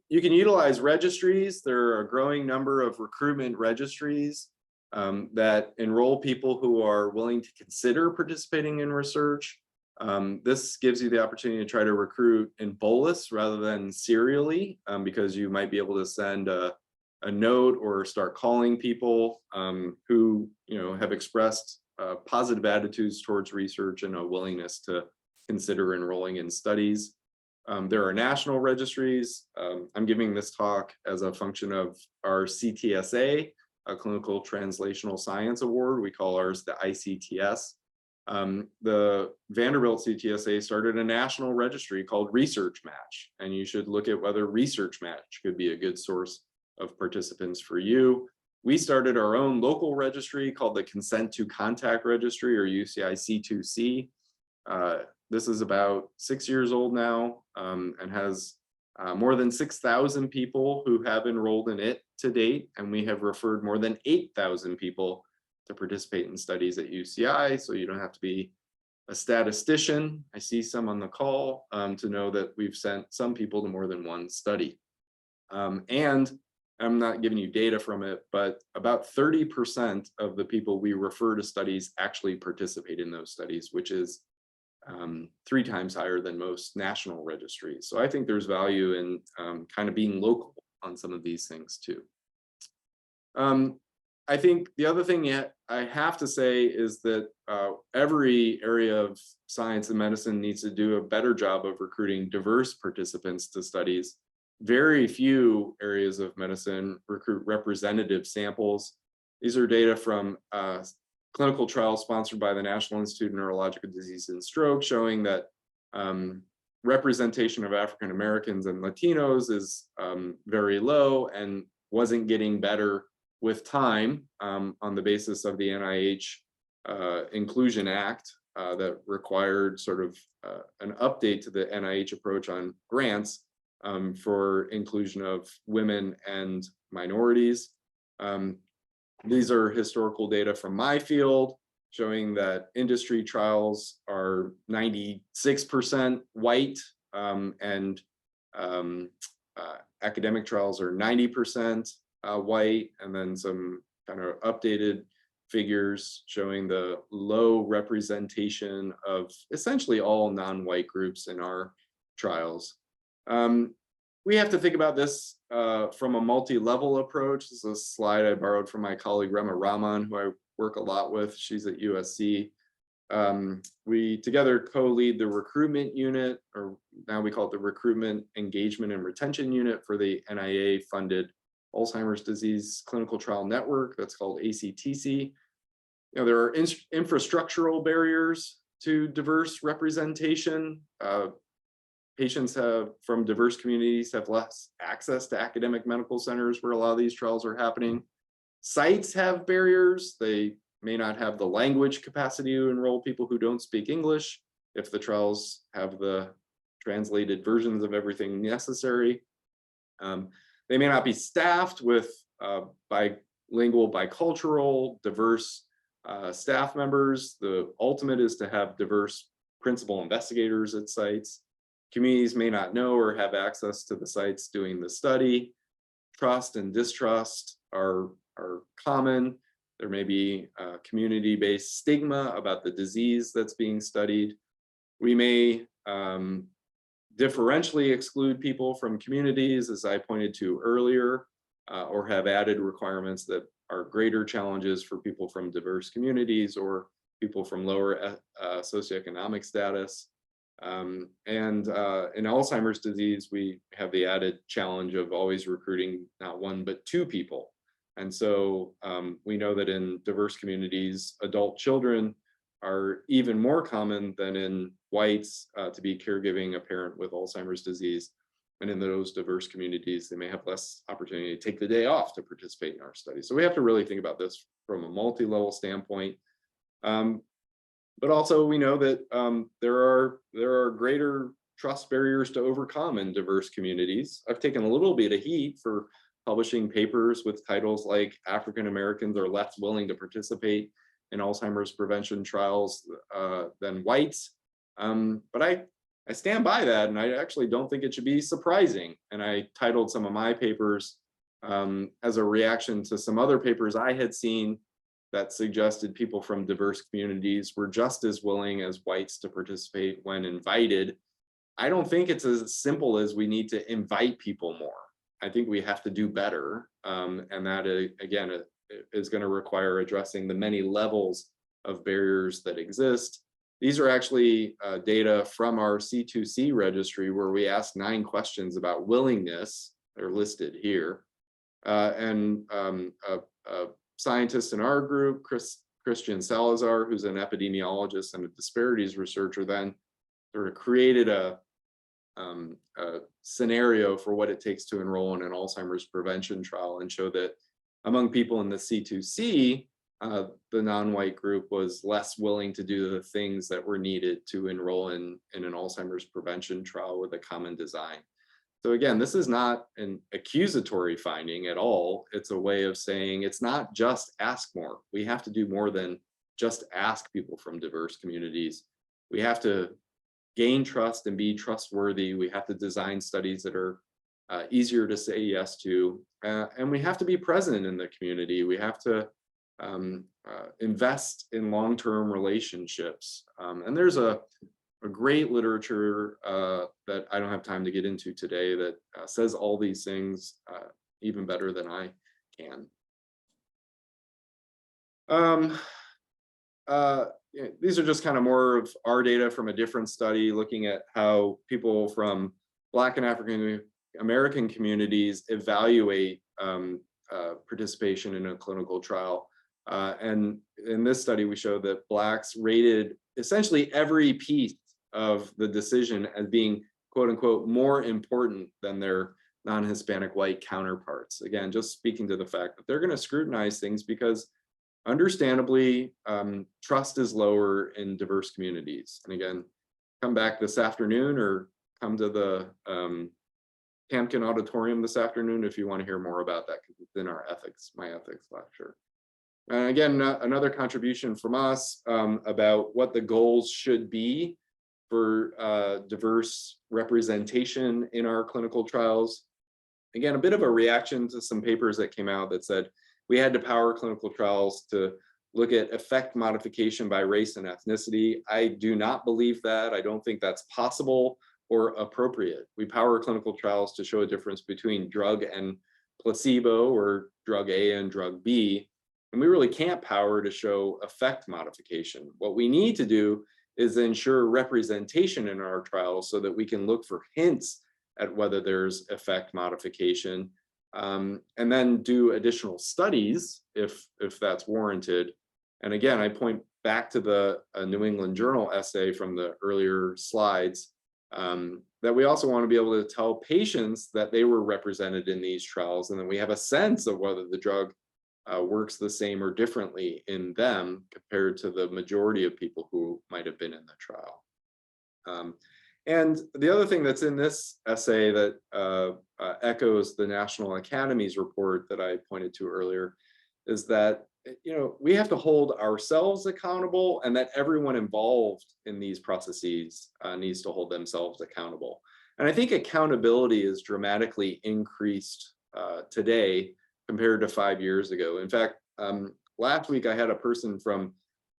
You can utilize registries. There are a growing number of recruitment registries that enroll people who are willing to consider participating in research. This gives you the opportunity to try to recruit in bolus rather than serially, because you might be able to send a note or start calling people who have expressed positive attitudes towards research and a willingness to consider enrolling in studies. There are national registries. I'm giving this talk as a function of our CTSA, a Clinical Translational Science Award. We call ours the ICTS. The Vanderbilt CTSA started a national registry called Research Match, and you should look at whether Research Match could be a good source of participants for you. We started our own local registry called the Consent to Contact Registry, or UCI C2C. This is about 6 years old now, and has more than 6,000 people who have enrolled in it to date, and we have referred more than 8,000 people to participate in studies at UCI, so you don't have to be a statistician, I see some on the call, to know that we've sent some people to more than one study. And I'm not giving you data from it, but about 30% of the people we refer to studies actually participate in those studies, which is 3 times higher than most national registries. So I think there's value in kind of being local on some of these things too. I think the other thing I have to say is that every area of science and medicine needs to do a better job of recruiting diverse participants to studies. Very few areas of medicine recruit representative samples. These are data from clinical trials sponsored by the National Institute of Neurological Disease and Stroke, showing that representation of African Americans and Latinos is very low and wasn't getting better with time on the basis of the NIH Inclusion Act that required sort of an update to the NIH approach on grants for inclusion of women and minorities. These are historical data from my field showing that industry trials are 96% white and academic trials are 90% white, and then some kind of updated figures showing the low representation of essentially all non-white groups in our trials. We have to think about this from a multi-level approach. This is a slide I borrowed from my colleague Rema Rahman, who I work a lot with. She's at USC. We together co-lead the recruitment unit, or now we call it the Recruitment, Engagement, and Retention Unit for the NIA-funded Alzheimer's Disease Clinical Trial Network, that's called ACTC. You know, there are infrastructural barriers to diverse representation. Patients from diverse communities have less access to academic medical centers where a lot of these trials are happening. Sites have barriers. They may not have the language capacity to enroll people who don't speak English if the trials have the translated versions of everything necessary. They may not be staffed with bilingual, bicultural, diverse staff members. The ultimate is to have diverse principal investigators at sites. Communities may not know or have access to the sites doing the study. Trust and distrust are common. There may be community-based stigma about the disease that's being studied. We may differentially exclude people from communities, as I pointed to earlier, or have added requirements that are greater challenges for people from diverse communities or people from lower socioeconomic status. And in Alzheimer's disease, we have the added challenge of always recruiting not 1, but 2 people. And so we know that in diverse communities, adult children are even more common than in whites to be caregiving a parent with Alzheimer's disease. And in those diverse communities, they may have less opportunity to take the day off to participate in our study. So we have to really think about this from a multi-level standpoint. But also we know that there are greater trust barriers to overcome in diverse communities. I've taken a little bit of heat for publishing papers with titles like African Americans are less willing to participate in Alzheimer's prevention trials than whites. But I stand by that, and I actually don't think it should be surprising. And I titled some of my papers as a reaction to some other papers I had seen that suggested people from diverse communities were just as willing as whites to participate when invited. I don't think it's as simple as we need to invite people more. I think we have to do better. And that, again, is going to require addressing the many levels of barriers that exist. These are actually data from our C2C registry, where we asked 9 questions about willingness. They're listed here. And a scientist in our group, Christian Salazar, who's an epidemiologist and a disparities researcher, then sort of created a scenario for what it takes to enroll in an Alzheimer's prevention trial, and show that among people in the C2C, the non-white group was less willing to do the things that were needed to enroll in an Alzheimer's prevention trial with a common design. So again, this is not an accusatory finding at all. It's a way of saying it's not just ask more. We have to do more than just ask people from diverse communities we have to gain trust and be trustworthy. We have to design studies that are easier to say yes to, and we have to be present in the community. We have to invest in long-term relationships. And there's a great literature that I don't have time to get into today that says all these things even better than I can. These are just kind of more of our data from a different study looking at how people from Black and African American communities evaluate participation in a clinical trial. And in this study, we showed that Blacks rated essentially every piece of the decision as being, quote unquote, more important than their non-Hispanic white counterparts. Again, just speaking to the fact that they're going to scrutinize things because understandably, trust is lower in diverse communities. And again, come back this afternoon or come to the Hampkin Auditorium this afternoon if you want to hear more about that, because it's in our my ethics lecture. And again, another contribution from us about what the goals should be for diverse representation in our clinical trials. Again, a bit of a reaction to some papers that came out that said we had to power clinical trials to look at effect modification by race and ethnicity. I do not believe that. I don't think that's possible or appropriate. We power clinical trials to show a difference between drug and placebo or drug A and drug B. And we really can't power to show effect modification. What we need to do is ensure representation in our trials so that we can look for hints at whether there's effect modification, and then do additional studies if that's warranted. And again, I point back to the New England Journal essay from the earlier slides, that we also want to be able to tell patients that they were represented in these trials and that we have a sense of whether the drug works the same or differently in them compared to the majority of people who might have been in the trial. And the other thing that's in this essay that echoes the National Academy's report that I pointed to earlier is that, you know, we have to hold ourselves accountable and that everyone involved in these processes needs to hold themselves accountable. And I think accountability is dramatically increased today compared to 5 years ago. In fact, last week I had a person from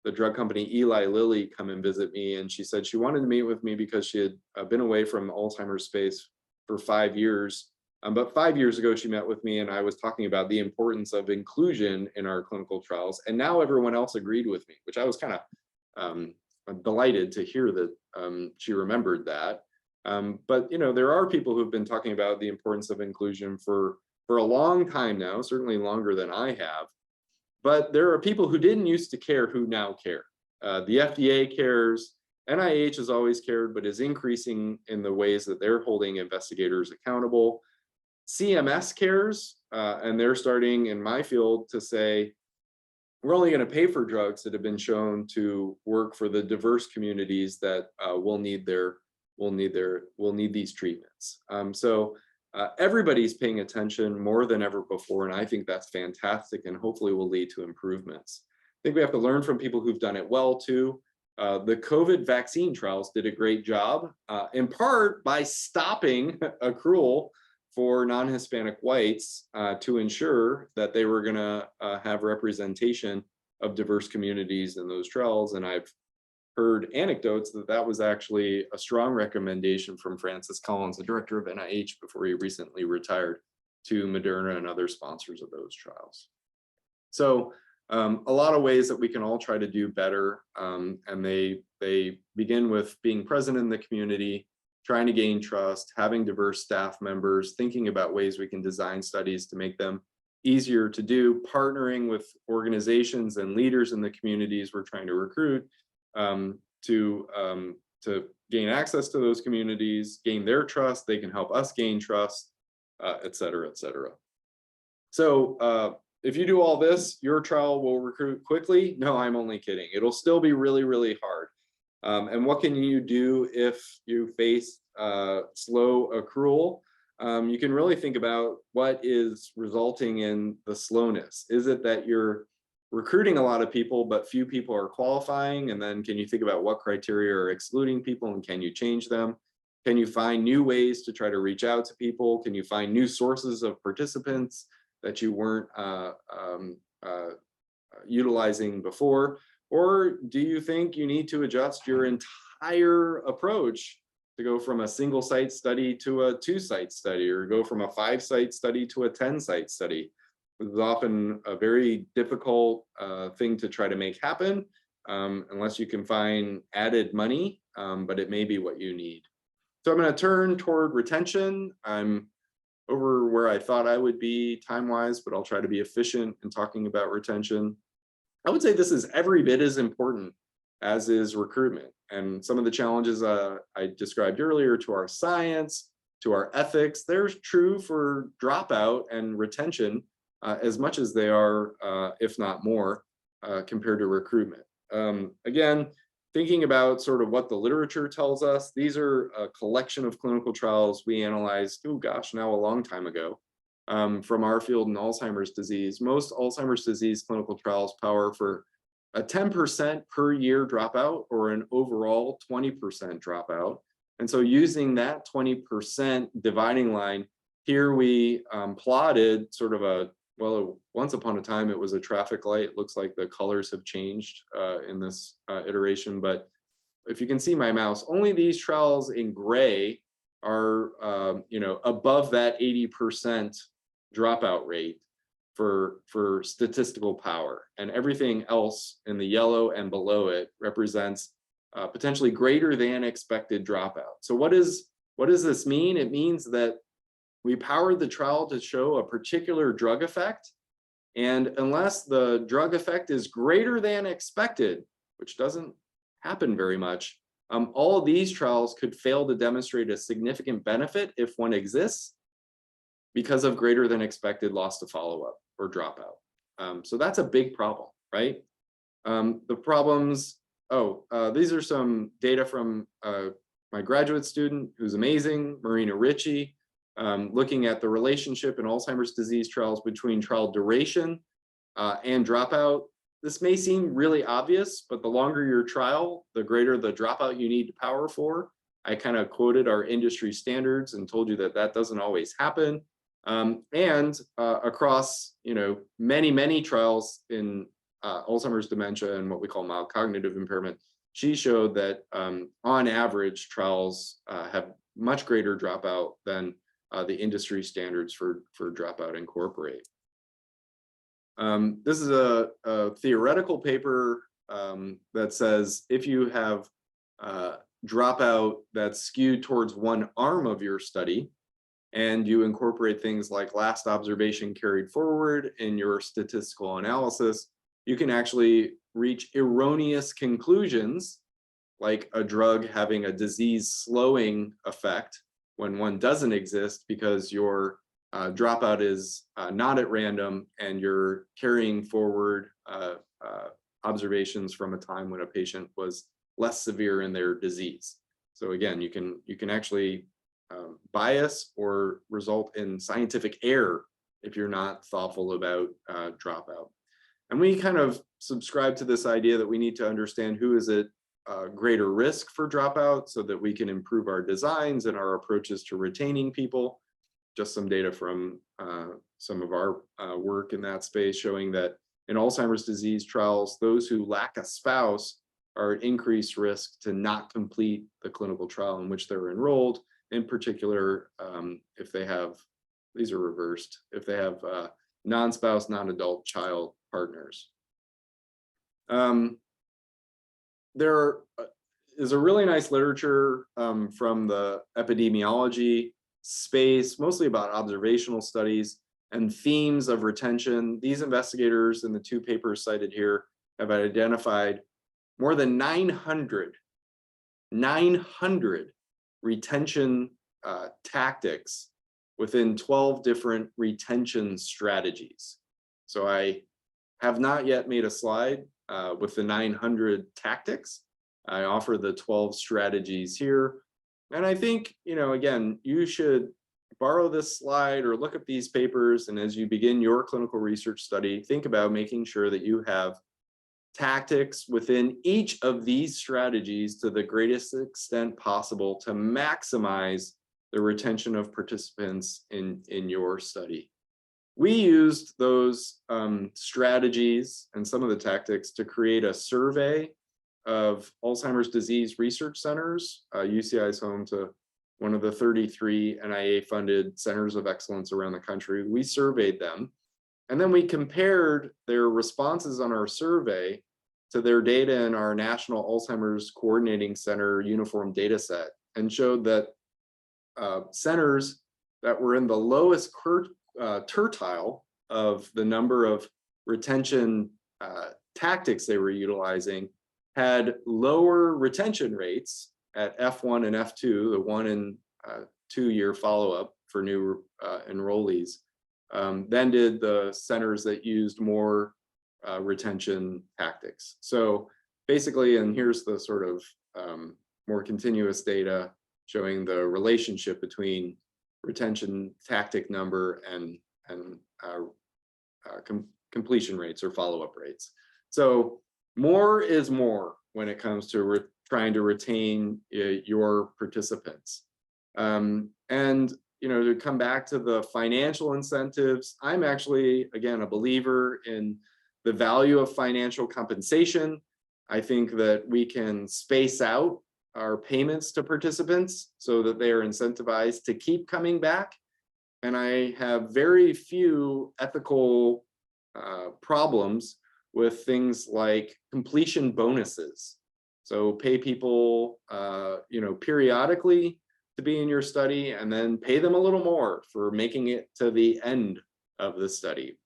the drug company Eli Lilly come and visit me, and she said she wanted to meet with me because she had been away from Alzheimer's space for 5 years. But 5 years ago, she met with me and I was talking about the importance of inclusion in our clinical trials. And now everyone else agreed with me, which I was kind of delighted to hear that she remembered that. But, you know, there are people who've been talking about the importance of inclusion for a long time now, certainly longer than I have. But there are people who didn't used to care who now care. The FDA cares, NIH has always cared, but is increasing in the ways that they're holding investigators accountable. CMS cares, and they're starting in my field to say, we're only going to pay for drugs that have been shown to work for the diverse communities that will need these treatments. So everybody's paying attention more than ever before, and I think that's fantastic and hopefully will lead to improvements. I think we have to learn from people who've done it well too. The COVID vaccine trials did a great job, in part by stopping accrual for non-Hispanic whites to ensure that they were going to have representation of diverse communities in those trials. And I've heard anecdotes that that was actually a strong recommendation from Francis Collins, the director of NIH, before he recently retired, to Moderna and other sponsors of those trials. So a lot of ways that we can all try to do better, and they begin with being present in the community, trying to gain trust, having diverse staff members, thinking about ways we can design studies to make them easier to do, partnering with organizations and leaders in the communities we're trying to recruit to gain access to those communities, gain their trust, they can help us gain trust, et cetera, et cetera. So if you do all this, your trial will recruit quickly. No, I'm only kidding. It'll still be really, really hard. And what can you do if you face slow accrual? You can really think about what is resulting in the slowness. Is it that you're recruiting a lot of people, but few people are qualifying? And then can you think about what criteria are excluding people and can you change them? Can you find new ways to try to reach out to people? Can you find new sources of participants that you weren't utilizing before? Or do you think you need to adjust your entire approach to go from a single site study to a 2-site study, or go from a 5-site study to a 10-site study? This is often a very difficult thing to try to make happen, unless you can find added money, but it may be what you need. So I'm going to turn toward retention. I'm over where I thought I would be time-wise, but I'll try to be efficient in talking about retention. I would say this is every bit as important as is recruitment. And some of the challenges I described earlier to our science, to our ethics, they're true for dropout and retention as much as they are, if not more, compared to recruitment. Again, thinking about sort of what the literature tells us, these are a collection of clinical trials we analyzed, oh gosh, now a long time ago, from our field in Alzheimer's disease. Most Alzheimer's disease clinical trials power for a 10% per year dropout or an overall 20% dropout. And so using that 20% dividing line, here we plotted sort of a, well, once upon a time it was a traffic light. It looks like the colors have changed in this iteration, but if you can see my mouse, only these trials in gray are above that 80% dropout rate for statistical power, and everything else in the yellow and below it represents potentially greater than expected dropout. So what does this mean? It means that we powered the trial to show a particular drug effect, and unless the drug effect is greater than expected, which doesn't happen very much, all of these trials could fail to demonstrate a significant benefit if one exists because of greater than expected loss to follow-up or dropout. So that's a big problem, right? The problems, these are some data from my graduate student who's amazing, Marina Ritchie, looking at the relationship in Alzheimer's disease trials between trial duration and dropout. This may seem really obvious, but the longer your trial, the greater the dropout you need to power for. I kind of quoted our industry standards and told you that that doesn't always happen. Across many trials in Alzheimer's dementia and what we call mild cognitive impairment, she showed that on average trials have much greater dropout than the industry standards for dropout incorporate. This is a theoretical paper that says if you have dropout that's skewed towards one arm of your study, and you incorporate things like last observation carried forward in your statistical analysis, you can actually reach erroneous conclusions, like a drug having a disease slowing effect when one doesn't exist because your dropout is not at random and you're carrying forward observations from a time when a patient was less severe in their disease. So again, you can actually bias or result in scientific error if you're not thoughtful about dropout. And we kind of subscribe to this idea that we need to understand who is at greater risk for dropout so that we can improve our designs and our approaches to retaining people. Just some data from some of our work in that space showing that in Alzheimer's disease trials, those who lack a spouse are at increased risk to not complete the clinical trial in which they're enrolled. In particular, if they have, these are reversed, if they have non-spouse, non-adult child partners. There is a really nice literature from the epidemiology space, mostly about observational studies and themes of retention. These investigators in the 2 papers cited here have identified more than 900 retention tactics within 12 different retention strategies. So I have not yet made a slide with the 900 tactics. I offer the 12 strategies here. And I think, again, you should borrow this slide or look at these papers, and as you begin your clinical research study, think about making sure that you have tactics within each of these strategies to the greatest extent possible to maximize the retention of participants in your study. We used those strategies and some of the tactics to create a survey of Alzheimer's disease research centers. UCI is home to one of the 33 NIA-funded centers of excellence around the country. We surveyed them, and then we compared their responses on our survey to their data in our National Alzheimer's Coordinating Center uniform data set, and showed that centers that were in the lowest tertile of the number of retention tactics they were utilizing had lower retention rates at F1 and F2, the 1 and 2 year follow-up for new enrollees, than did the centers that used more retention tactics. So basically, and here's the sort of more continuous data showing the relationship between retention tactic number and completion rates or follow-up rates. So more is more when it comes to trying to retain your participants. And to come back to the financial incentives, I'm actually, again, a believer in the value of financial compensation. I think that we can space out our payments to participants so that they are incentivized to keep coming back. And I have very few ethical problems with things like completion bonuses. So pay people, periodically to be in your study, and then pay them a little more for making it to the end of the study.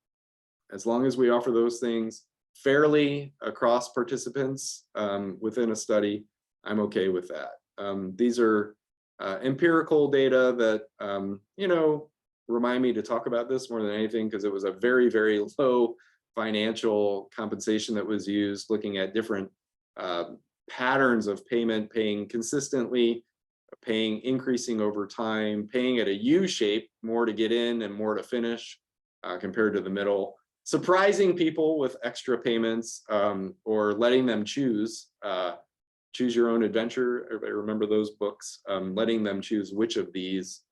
As long as we offer those things fairly across participants within a study, I'm okay with that. These are empirical data that, remind me to talk about this more than anything, because it was a very, very low financial compensation that was used, looking at different patterns of payment, paying consistently, paying increasing over time, paying at a U shape, more to get in and more to finish compared to the middle, surprising people with extra payments, or letting them choose your own adventure. Everybody remember those books? Letting them choose which of these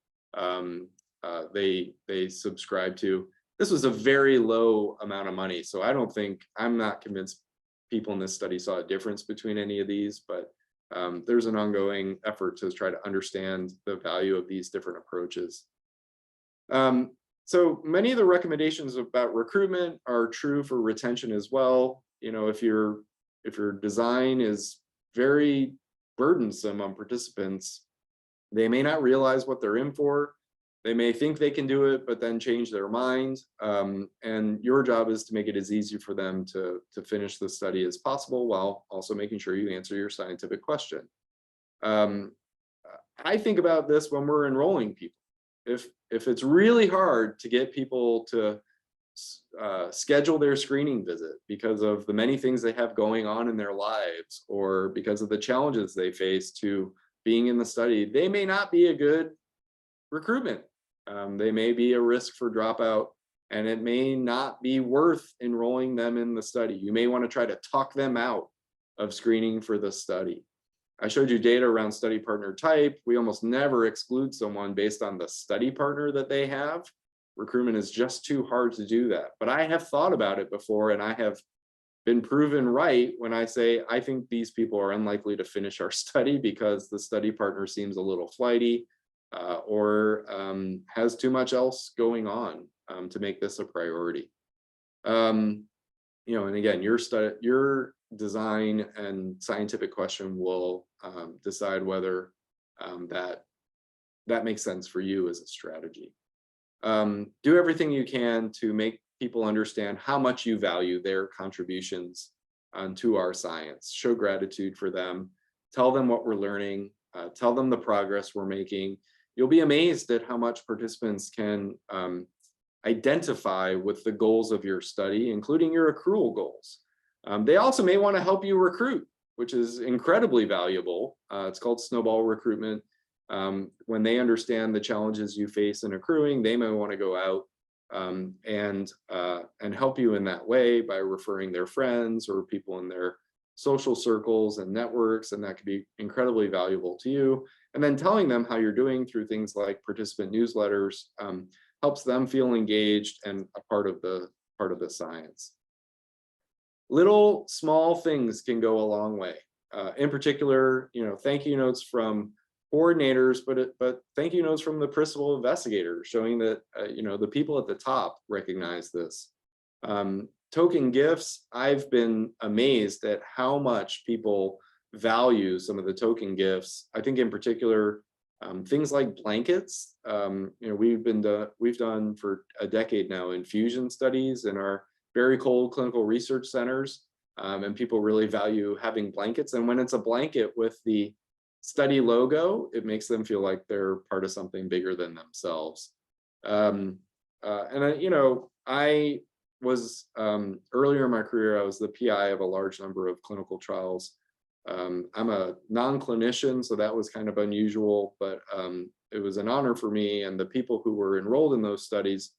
they subscribe to. This was a very low amount of money, so I'm not convinced people in this study saw a difference between any of these, but there's an ongoing effort to try to understand the value of these different approaches. So many of the recommendations about recruitment are true for retention as well. If your design is very burdensome on participants, they may not realize what they're in for. They may think they can do it, but then change their mind. And your job is to make it as easy for them to finish the study as possible, while also making sure you answer your scientific question. I think about this when we're enrolling people. If it's really hard to get people to schedule their screening visit because of the many things they have going on in their lives, or because of the challenges they face to being in the study, they may not be a good recruitment. They may be a risk for dropout, and it may not be worth enrolling them in the study. You may want to try to talk them out of screening for the study. I showed you data around study partner type. We almost never exclude someone based on the study partner that they have. Recruitment is just too hard to do that. But I have thought about it before, and I have been proven right when I say, I think these people are unlikely to finish our study because the study partner seems a little flighty, or has too much else going on to make this a priority. And again, your design and scientific question will decide whether that makes sense for you as a strategy. Do everything you can to make people understand how much you value their contributions to our science. Show gratitude for them. Tell them what we're learning. Tell them the progress we're making. You'll be amazed at how much participants can identify with the goals of your study, including your accrual goals. They also may want to help you recruit, which is incredibly valuable. It's called snowball recruitment. When they understand the challenges you face in accruing, they may want to go out and help you in that way by referring their friends or people in their social circles and networks, and that could be incredibly valuable to you. And then telling them how you're doing through things like participant newsletters helps them feel engaged and a part of the science. Little small things can go a long way. In particular, thank you notes from coordinators, but thank you notes from the principal investigator, showing that the people at the top recognize this. Token gifts, I've been amazed at how much people value some of the token gifts. I think in particular, things like blankets. We've done for a decade now infusion studies in our very cold clinical research centers, and people really value having blankets. And when it's a blanket with the study logo, it makes them feel like they're part of something bigger than themselves. I was earlier in my career, I was the PI of a large number of clinical trials. I'm a non-clinician, so that was kind of unusual, but it was an honor for me, and the people who were enrolled in those studies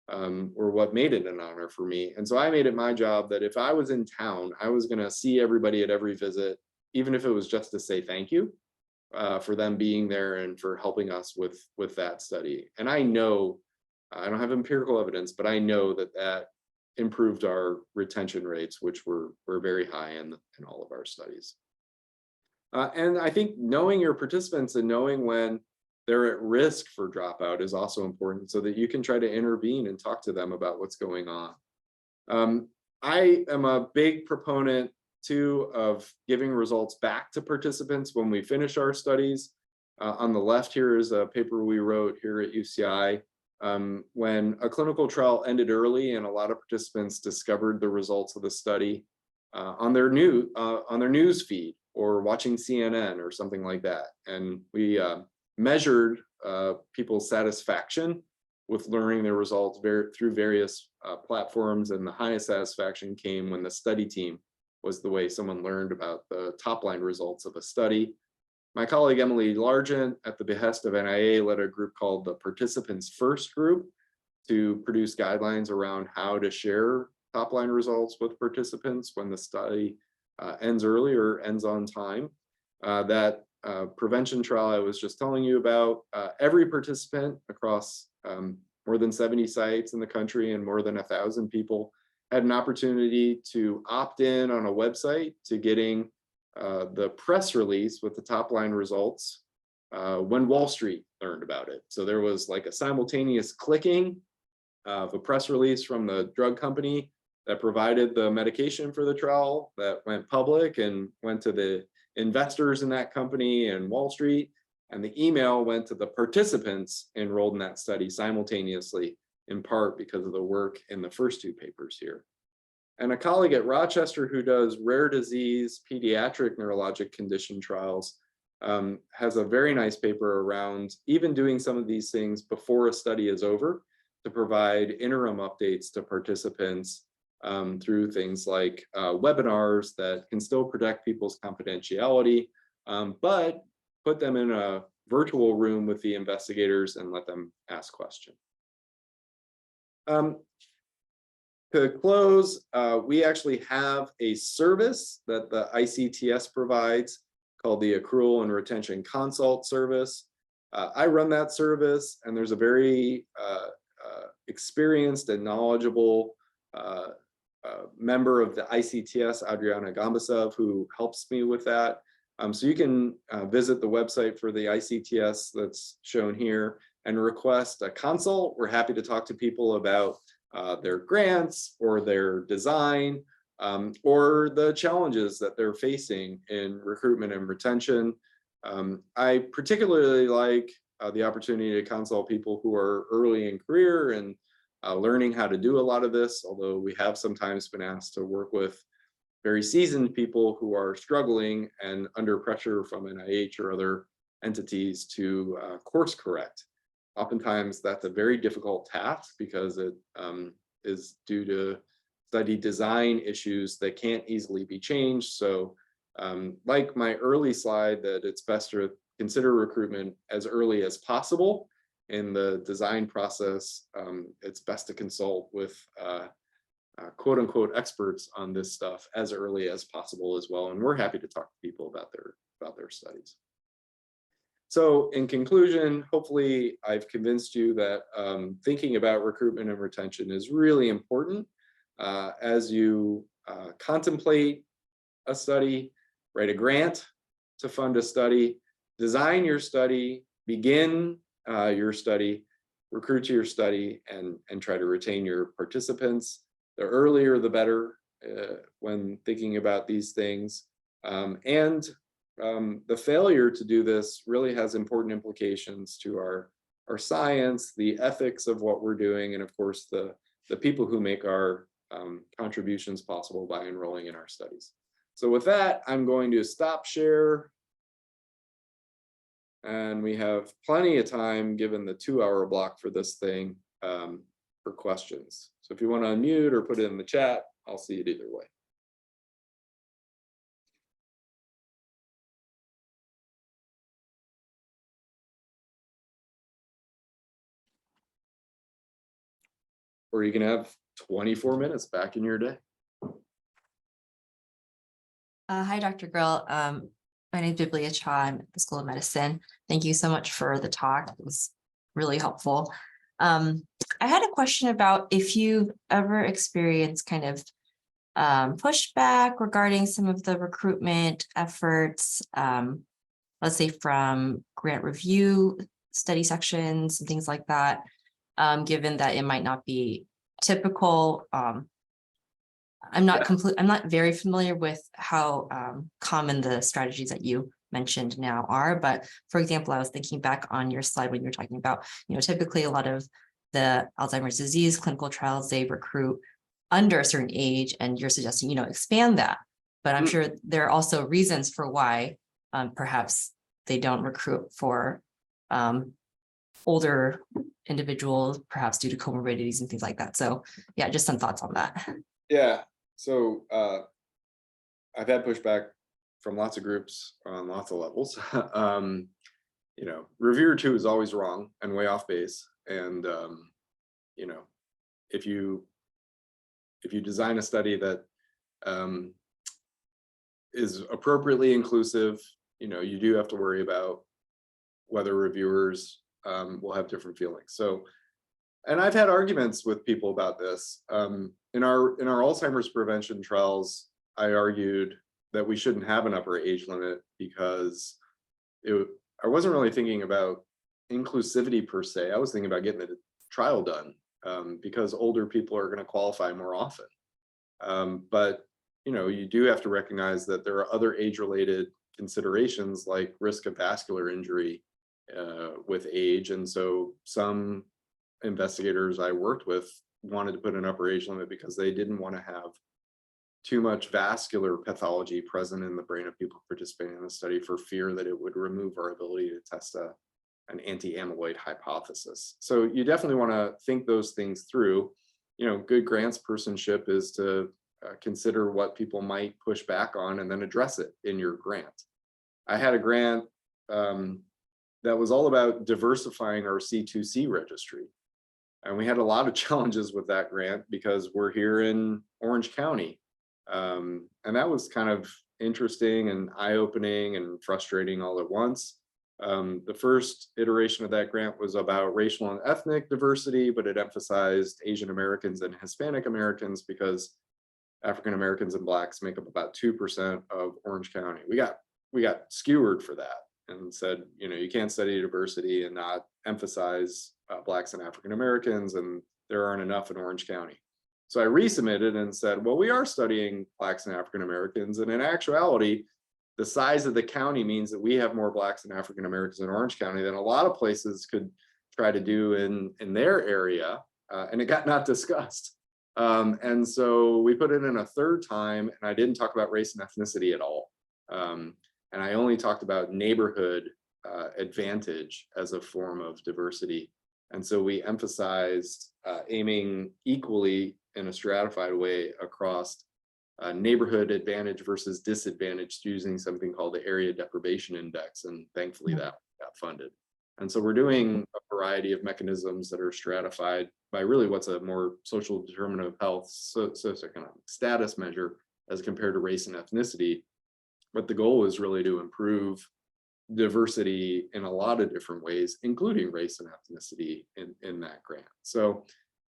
were what made it an honor for me. And so I made it my job that if I was in town, I was going to see everybody at every visit, even if it was just to say thank you for them being there and for helping us with that study. And I know, I don't have empirical evidence, but I know that improved our retention rates, which were very high in all of our studies. And I think knowing your participants and knowing when they're at risk for dropout is also important, so that you can try to intervene and talk to them about what's going on. I am a big proponent too of giving results back to participants when we finish our studies. On the left here is a paper we wrote here at UCI. When a clinical trial ended early and a lot of participants discovered the results of the study on their news feed or watching CNN or something like that. And we measured people's satisfaction with learning their results through various platforms, and the highest satisfaction came when the study team was the way someone learned about the top line results of a study. My colleague Emily Largent, at the behest of NIA, led a group called the Participants First Group to produce guidelines around how to share top line results with participants when the study ends early or ends on time. That prevention trial I was just telling you about, every participant across more than 70 sites in the country and more than 1,000 people had an opportunity to opt in on a website to getting the press release with the top line results when Wall Street learned about it. So there was like a simultaneous clicking of a press release from the drug company that provided the medication for the trial that went public and went to the investors in that company and Wall Street, and the email went to the participants enrolled in that study simultaneously, in part because of the work in the first two papers here. And a colleague at Rochester who does rare disease pediatric neurologic condition trials has a very nice paper around even doing some of these things before a study is over to provide interim updates to participants through things like webinars that can still protect people's confidentiality, but put them in a virtual room with the investigators and let them ask questions. To close, we actually have a service that the ICTS provides called the Accrual and Retention Consult Service. I run that service, and there's a very experienced and knowledgeable member of the ICTS, Adriana Gombasev, who helps me with that. So you can visit the website for the ICTS that's shown here and request a consult. We're happy to talk to people about their grants or their design or the challenges that they're facing in recruitment and retention. I particularly like the opportunity to consult people who are early in career and learning how to do a lot of this, although we have sometimes been asked to work with very seasoned people who are struggling and under pressure from NIH or other entities to course correct. Oftentimes that's a very difficult task because it is due to study design issues that can't easily be changed. So like my early slide that it's best to consider recruitment as early as possible. In the design process, it's best to consult with quote unquote experts on this stuff as early as possible as well. And we're happy to talk to people about their studies. So in conclusion, hopefully I've convinced you that thinking about recruitment and retention is really important as you contemplate a study, write a grant to fund a study, design your study, begin your study, recruit to your study, and try to retain your participants. The earlier, the better when thinking about these things. The failure to do this really has important implications to our science, the ethics of what we're doing, and of course, the people who make our contributions possible by enrolling in our studies. So with that, I'm going to stop share. And we have plenty of time, given the 2-hour block for this thing, for questions. So if you want to unmute or put it in the chat, I'll see it either way. Or you can have 24 minutes back in your day. Hi, Dr. Grill. My name is Biblia Cha. I'm at the School of Medicine. Thank you so much for the talk. It was really helpful. I had a question about if you've ever experienced kind of pushback regarding some of the recruitment efforts, let's say from grant review study sections and things like that, given that it might not be typical. I'm not very familiar with how common the strategies that you mentioned now are, but for example, I was thinking back on your slide when you were talking about, typically a lot of the Alzheimer's disease clinical trials, they recruit under a certain age, and you're suggesting, expand that. But I'm sure there are also reasons for why perhaps they don't recruit for older individuals, perhaps due to comorbidities and things like that. So yeah, just some thoughts on that. Yeah, so I've had pushback from lots of groups on lots of levels. Reviewer 2 is always wrong and way off base. And if you design a study that is appropriately inclusive, you do have to worry about whether reviewers will have different feelings. So, and I've had arguments with people about this. In our Alzheimer's prevention trials, I argued that we shouldn't have an upper age limit because I wasn't really thinking about inclusivity per se. I was thinking about getting the trial done because older people are going to qualify more often. But you do have to recognize that there are other age-related considerations like risk of vascular injury with age, and so some investigators I worked with wanted to put an upper age limit because they didn't want to have too much vascular pathology present in the brain of people participating in the study for fear that it would remove our ability to test an anti-amyloid hypothesis. So you definitely want to think those things through. Good grants personship is to consider what people might push back on and then address it in your grant. I had a grant that was all about diversifying our C2C registry. And we had a lot of challenges with that grant because we're here in Orange County. And that was kind of interesting and eye-opening and frustrating all at once. The first iteration of that grant was about racial and ethnic diversity, but it emphasized Asian Americans and Hispanic Americans because African Americans and Blacks make up about 2% of Orange County. We got skewered for that and said, you can't study diversity and not emphasize Blacks and African Americans, and there aren't enough in Orange County. So I resubmitted and said, well, we are studying Blacks and African Americans, and in actuality, the size of the county means that we have more Blacks and African Americans in Orange County than a lot of places could try to do in their area, and it got not discussed. And so we put it in a third time, and I didn't talk about race and ethnicity at all. And I only talked about neighborhood advantage as a form of diversity. And so we emphasized aiming equally in a stratified way across neighborhood advantage versus disadvantage using something called the area deprivation index, and thankfully that got funded. And so we're doing a variety of mechanisms that are stratified by really what's a more social determinant of health, socioeconomic status measure as compared to race and ethnicity. But the goal is really to improve diversity in a lot of different ways, including race and ethnicity in that grant. So,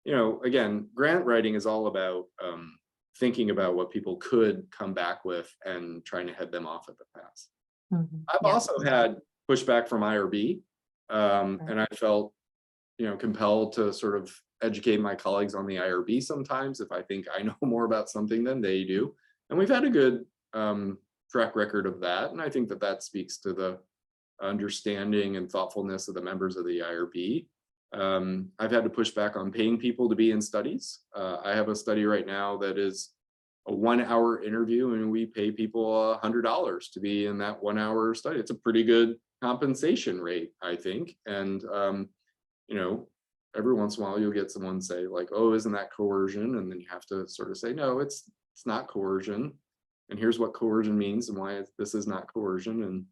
again, grant writing is all about thinking about what people could come back with and trying to head them off at the pass. I've also had pushback from IRB, and I felt, compelled to sort of educate my colleagues on the IRB sometimes if I think I know more about something than they do. And we've had a good track record of that. And I think that speaks to the understanding and thoughtfulness of the members of the IRB. I've had to push back on paying people to be in studies. I have a study right now that is a 1-hour interview, and we pay people $100 to be in that 1-hour study. It's a pretty good compensation rate, I think. And, every once in a while you'll get someone say like, oh, isn't that coercion? And then you have to sort of say, no, it's not coercion. And here's what coercion means and why this is not coercion.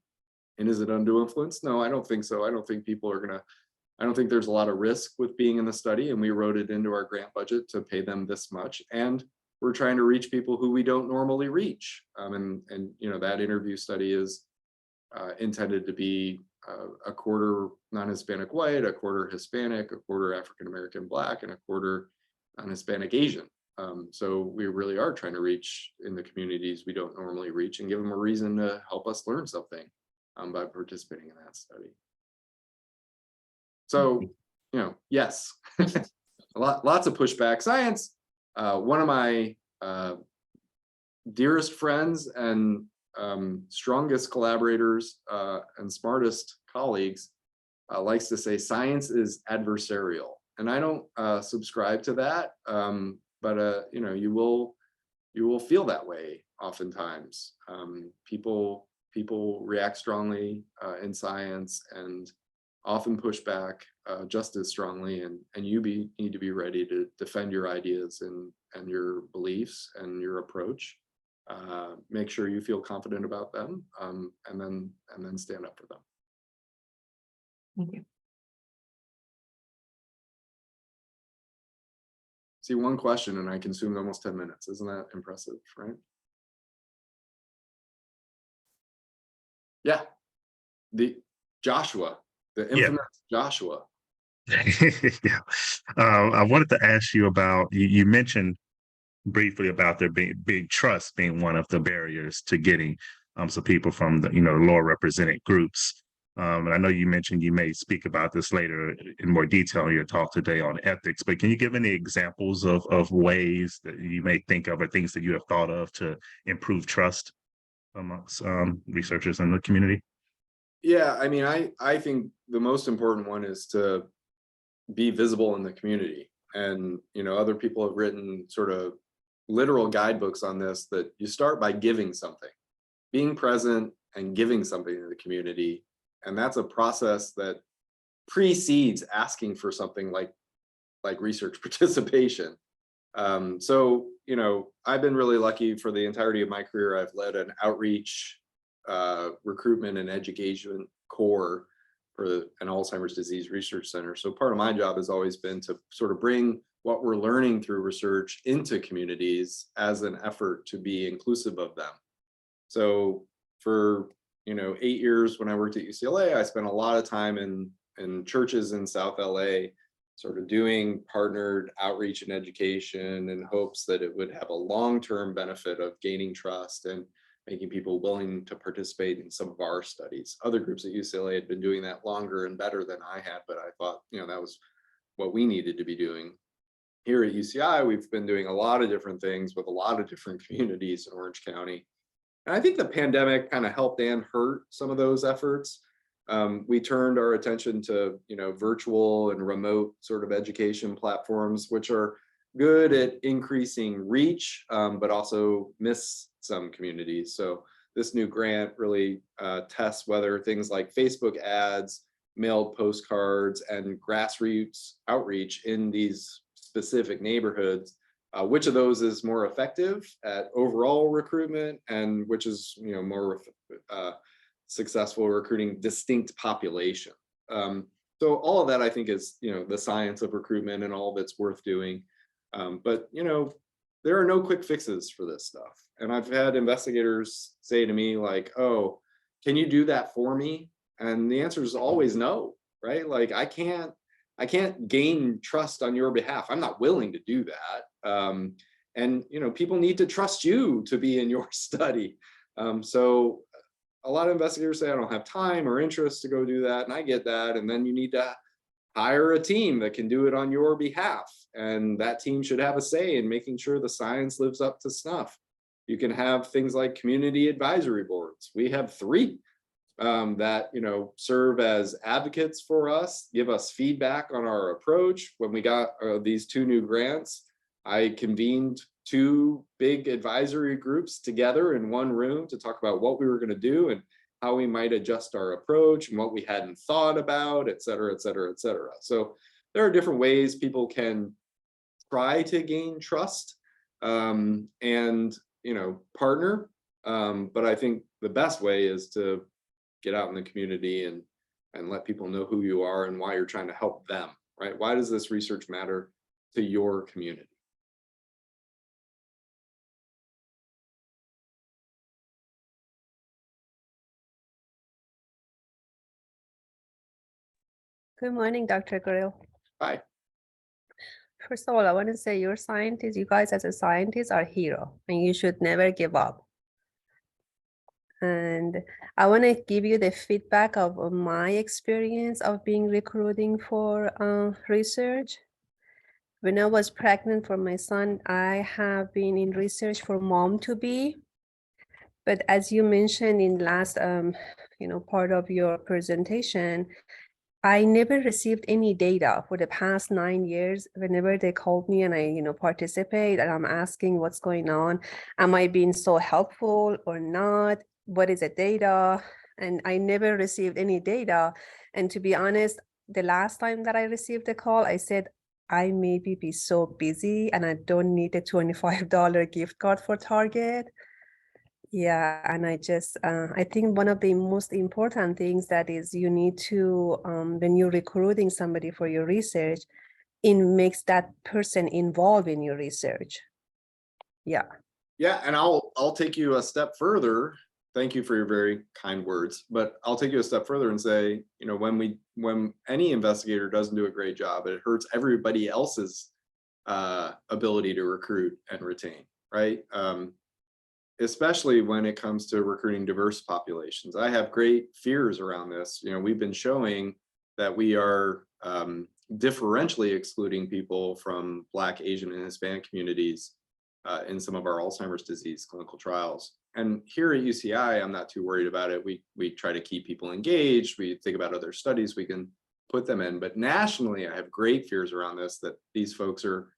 And is it undue influence? No, I don't think so. I don't think I don't think there's a lot of risk with being in the study, and we wrote it into our grant budget to pay them this much. And we're trying to reach people who we don't normally reach. That interview study is intended to be a quarter non-Hispanic white, a quarter Hispanic, a quarter African-American Black, and a quarter non-Hispanic Asian. So we really are trying to reach in the communities we don't normally reach and give them a reason to help us learn something by participating in that study. So, yes, lots of pushback. Science, one of my dearest friends and strongest collaborators and smartest colleagues likes to say science is adversarial. And I don't subscribe to that, but you will feel that way oftentimes. People react strongly in science and often push back just as strongly, and you need to be ready to defend your ideas and your beliefs and your approach. Make sure you feel confident about them, and then stand up for them. Thank you. See, one question and I consumed almost 10 minutes. Isn't that impressive, right? Yeah, the infamous Joshua. Yeah. I wanted to ask you about, you mentioned briefly about there being trust being one of the barriers to getting some people from the lower represented groups. And I know you mentioned you may speak about this later in more detail in your talk today on ethics, but can you give any examples of ways that you may think of or things that you have thought of to improve trust amongst researchers in the community? Yeah, I mean, I think the most important one is to be visible in the community. And, other people have written sort of literal guidebooks on this, that you start by giving something, being present and giving something to the community. And that's a process that precedes asking for something like research participation. So, I've been really lucky for the entirety of my career. I've led an outreach, recruitment and education core for an Alzheimer's disease research center. So part of my job has always been to sort of bring what we're learning through research into communities as an effort to be inclusive of them. So for 8 years when I worked at UCLA, I spent a lot of time in churches in South LA, sort of doing partnered outreach and education in hopes that it would have a long-term benefit of gaining trust and making people willing to participate in some of our studies. Other groups at UCLA had been doing that longer and better than I had, but I thought, that was what we needed to be doing. Here at UCI, we've been doing a lot of different things with a lot of different communities in Orange County. And I think the pandemic kind of helped and hurt some of those efforts. We turned our attention to, virtual and remote sort of education platforms, which are good at increasing reach, but also miss some communities. So this new grant really tests whether things like Facebook ads, mailed postcards, and grassroots outreach in these specific neighborhoods which of those is more effective at overall recruitment and which is, more successful recruiting distinct population. So all of that I think is, the science of recruitment and all that's worth doing. But, there are no quick fixes for this stuff. And I've had investigators say to me like, oh, can you do that for me? And the answer is always no, right? Like I can't gain trust on your behalf. I'm not willing to do that. And, people need to trust you to be in your study. So a lot of investigators say, I don't have time or interest to go do that. And I get that. And then you need to hire a team that can do it on your behalf. And that team should have a say in making sure the science lives up to snuff. You can have things like community advisory boards. We have 3 that, serve as advocates for us, give us feedback on our approach. When we got these 2 new grants, I convened 2 big advisory groups together in one room to talk about what we were going to do and how we might adjust our approach and what we hadn't thought about, et cetera, et cetera, et cetera. So there are different ways people can try to gain trust and, partner. But I think the best way is to get out in the community and let people know who you are and why you're trying to help them, right? Why does this research matter to your community? Good morning, Dr. Grill. Hi. First of all, I want to say you're scientists, you guys as a scientist are hero and you should never give up. And I want to give you the feedback of my experience of being recruiting for research. When I was pregnant for my son, I have been in research for mom to be. But as you mentioned in last, part of your presentation, I never received any data for the past 9 years. Whenever they called me and I, participate and I'm asking what's going on, am I being so helpful or not? What is the data? And I never received any data. And to be honest, the last time that I received a call, I said, I maybe be so busy and I don't need a $25 gift card for Target. Yeah, and I think one of the most important things that is you need to, when you're recruiting somebody for your research, it makes that person involved in your research. Yeah. Yeah, and I'll take you a step further. Thank you for your very kind words, but I'll take you a step further and say, when any investigator doesn't do a great job, it hurts everybody else's ability to recruit and retain, right? Especially when it comes to recruiting diverse populations. I have great fears around this. We've been showing that we are differentially excluding people from Black, Asian, and Hispanic communities in some of our Alzheimer's disease clinical trials. And here at UCI, I'm not too worried about it. We try to keep people engaged. We think about other studies we can put them in. But nationally, I have great fears around this, that these folks are,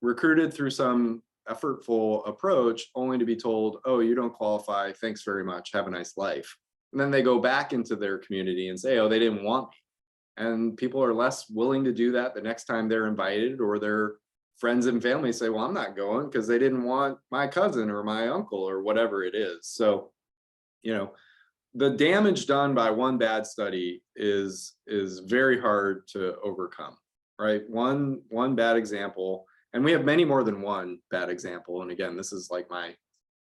recruited through some effortful approach only to be told, oh, you don't qualify, thanks very much, have a nice life. And then they go back into their community and say, oh, they didn't want me. And people are less willing to do that the next time they're invited, or their friends and family say, well, I'm not going because they didn't want my cousin or my uncle or whatever it is. So, the damage done by one bad study is very hard to overcome, right? One bad example. And we have many more than one bad example. And again, this is like my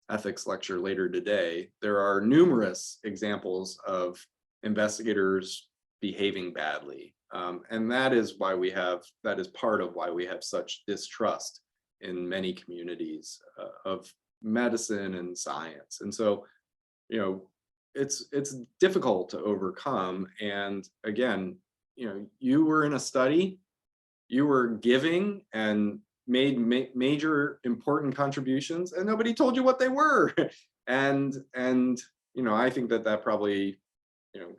ethics lecture later today. There are numerous examples of investigators behaving badly. And that is part of why we have such distrust in many communities of medicine and science. And so, it's difficult to overcome. And again, you were in a study, you were giving and made major important contributions, and nobody told you what they were. And I think that probably,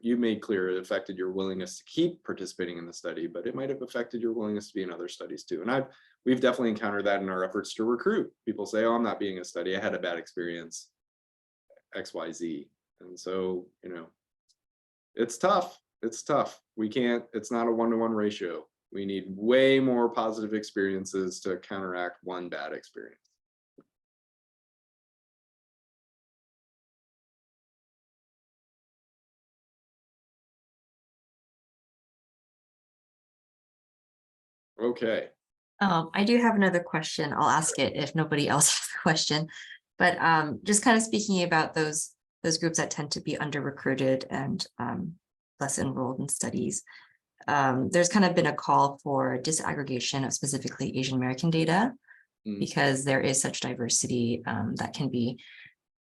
you made clear it affected your willingness to keep participating in the study, but it might have affected your willingness to be in other studies too. And we've definitely encountered that in our efforts to recruit. People say, oh, I'm not being a study, I had a bad experience, XYZ. And so, it's tough. It's tough. It's not a 1-to-1 ratio. We need way more positive experiences to counteract one bad experience. Okay. I do have another question. I'll ask it if nobody else has a question. But just kind of speaking about those groups that tend to be under recruited and less enrolled in studies. There's kind of been a call for disaggregation of specifically Asian American data because there is such diversity that can be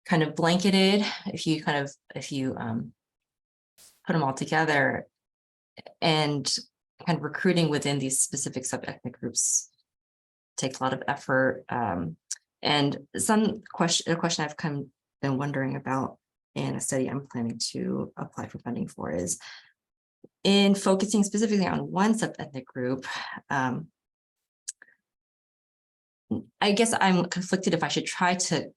kind of blanketed if you put them all together, and kind of recruiting within these specific sub-ethnic groups takes a lot of effort. And a question I've been wondering about in a study I'm planning to apply for funding for is in focusing specifically on one sub-ethnic group. I guess I'm conflicted if I should try to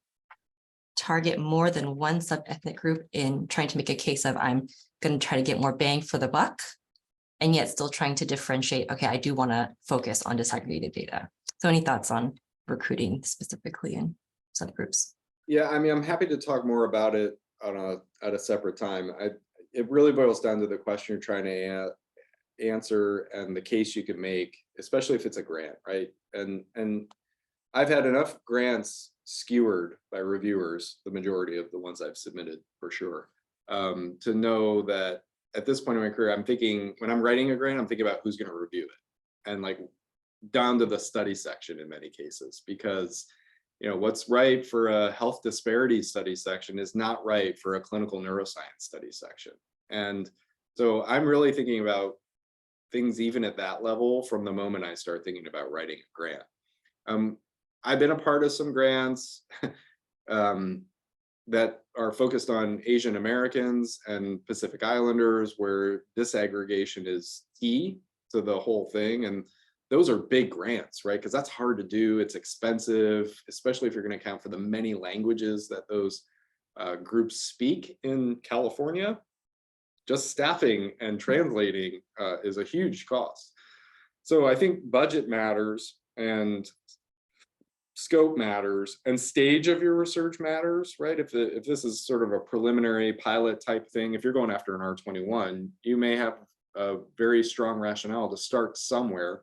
target more than one sub-ethnic group in trying to make a case of I'm going to try to get more bang for the buck, and yet still trying to differentiate, okay, I do want to focus on disaggregated data. So any thoughts on recruiting specifically in subgroups? Yeah, I mean, I'm happy to talk more about it at a separate time. It really boils down to the question you're trying to answer and the case you can make, especially if it's a grant, right? And I've had enough grants skewered by reviewers, the majority of the ones I've submitted for sure, to know that at this point in my career, I'm thinking, when I'm writing a grant, I'm thinking about who's going to review it, and like down to the study section in many cases, because what's right for a health disparity study section is not right for a clinical neuroscience study section. And so I'm really thinking about things even at that level from the moment I start thinking about writing a grant. I've been a part of some grants that are focused on Asian Americans and Pacific Islanders, where disaggregation is key to the whole thing. And those are big grants, right? Because that's hard to do. It's expensive, especially if you're going to account for the many languages that those groups speak in California. Just staffing and translating is a huge cost. So I think budget matters, and scope matters, and stage of your research matters, right? If this is sort of a preliminary pilot type thing, if you're going after an R21, you may have a very strong rationale to start somewhere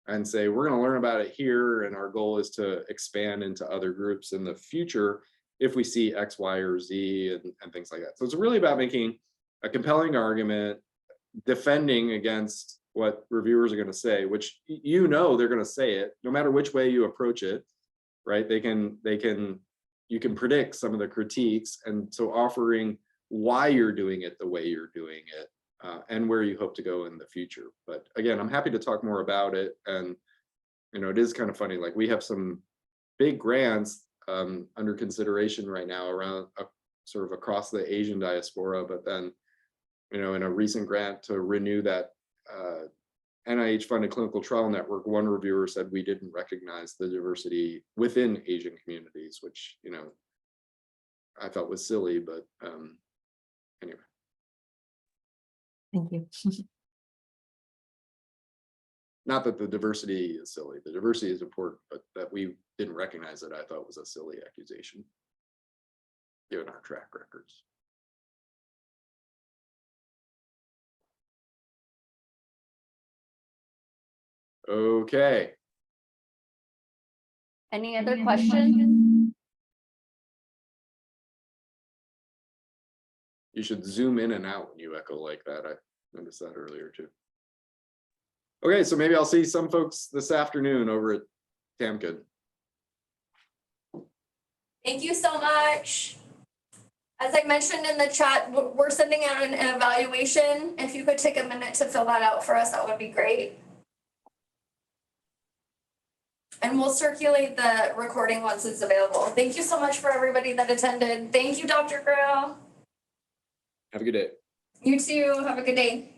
and say, we're going to learn about it here, and our goal is to expand into other groups in the future if we see X, Y, or Z, and things like that. So it's really about making a compelling argument, defending against what reviewers are going to say, which they're going to say it, no matter which way you approach it, right? You can predict some of the critiques, and so offering why you're doing it the way you're doing it, and where you hope to go in the future. But again, I'm happy to talk more about it. And it is kind of funny, like we have some big grants under consideration right now around sort of across the Asian diaspora, but then in a recent grant to renew that NIH funded clinical trial network, one reviewer said we didn't recognize the diversity within Asian communities, which I felt was silly, but anyway. Thank you. Not that the diversity is silly. The diversity is important, but that we didn't recognize it, I thought was a silly accusation, given our track records. Okay. Any other questions? You should zoom in and out when you echo like that. I noticed that earlier too. Okay, so maybe I'll see some folks this afternoon over at Tamkin. Thank you so much. As I mentioned in the chat, we're sending out an evaluation. If you could take a minute to fill that out for us, that would be great. And we'll circulate the recording once it's available. Thank you so much for everybody that attended. Thank you, Dr. Grill. Have a good day. You too. Have a good day.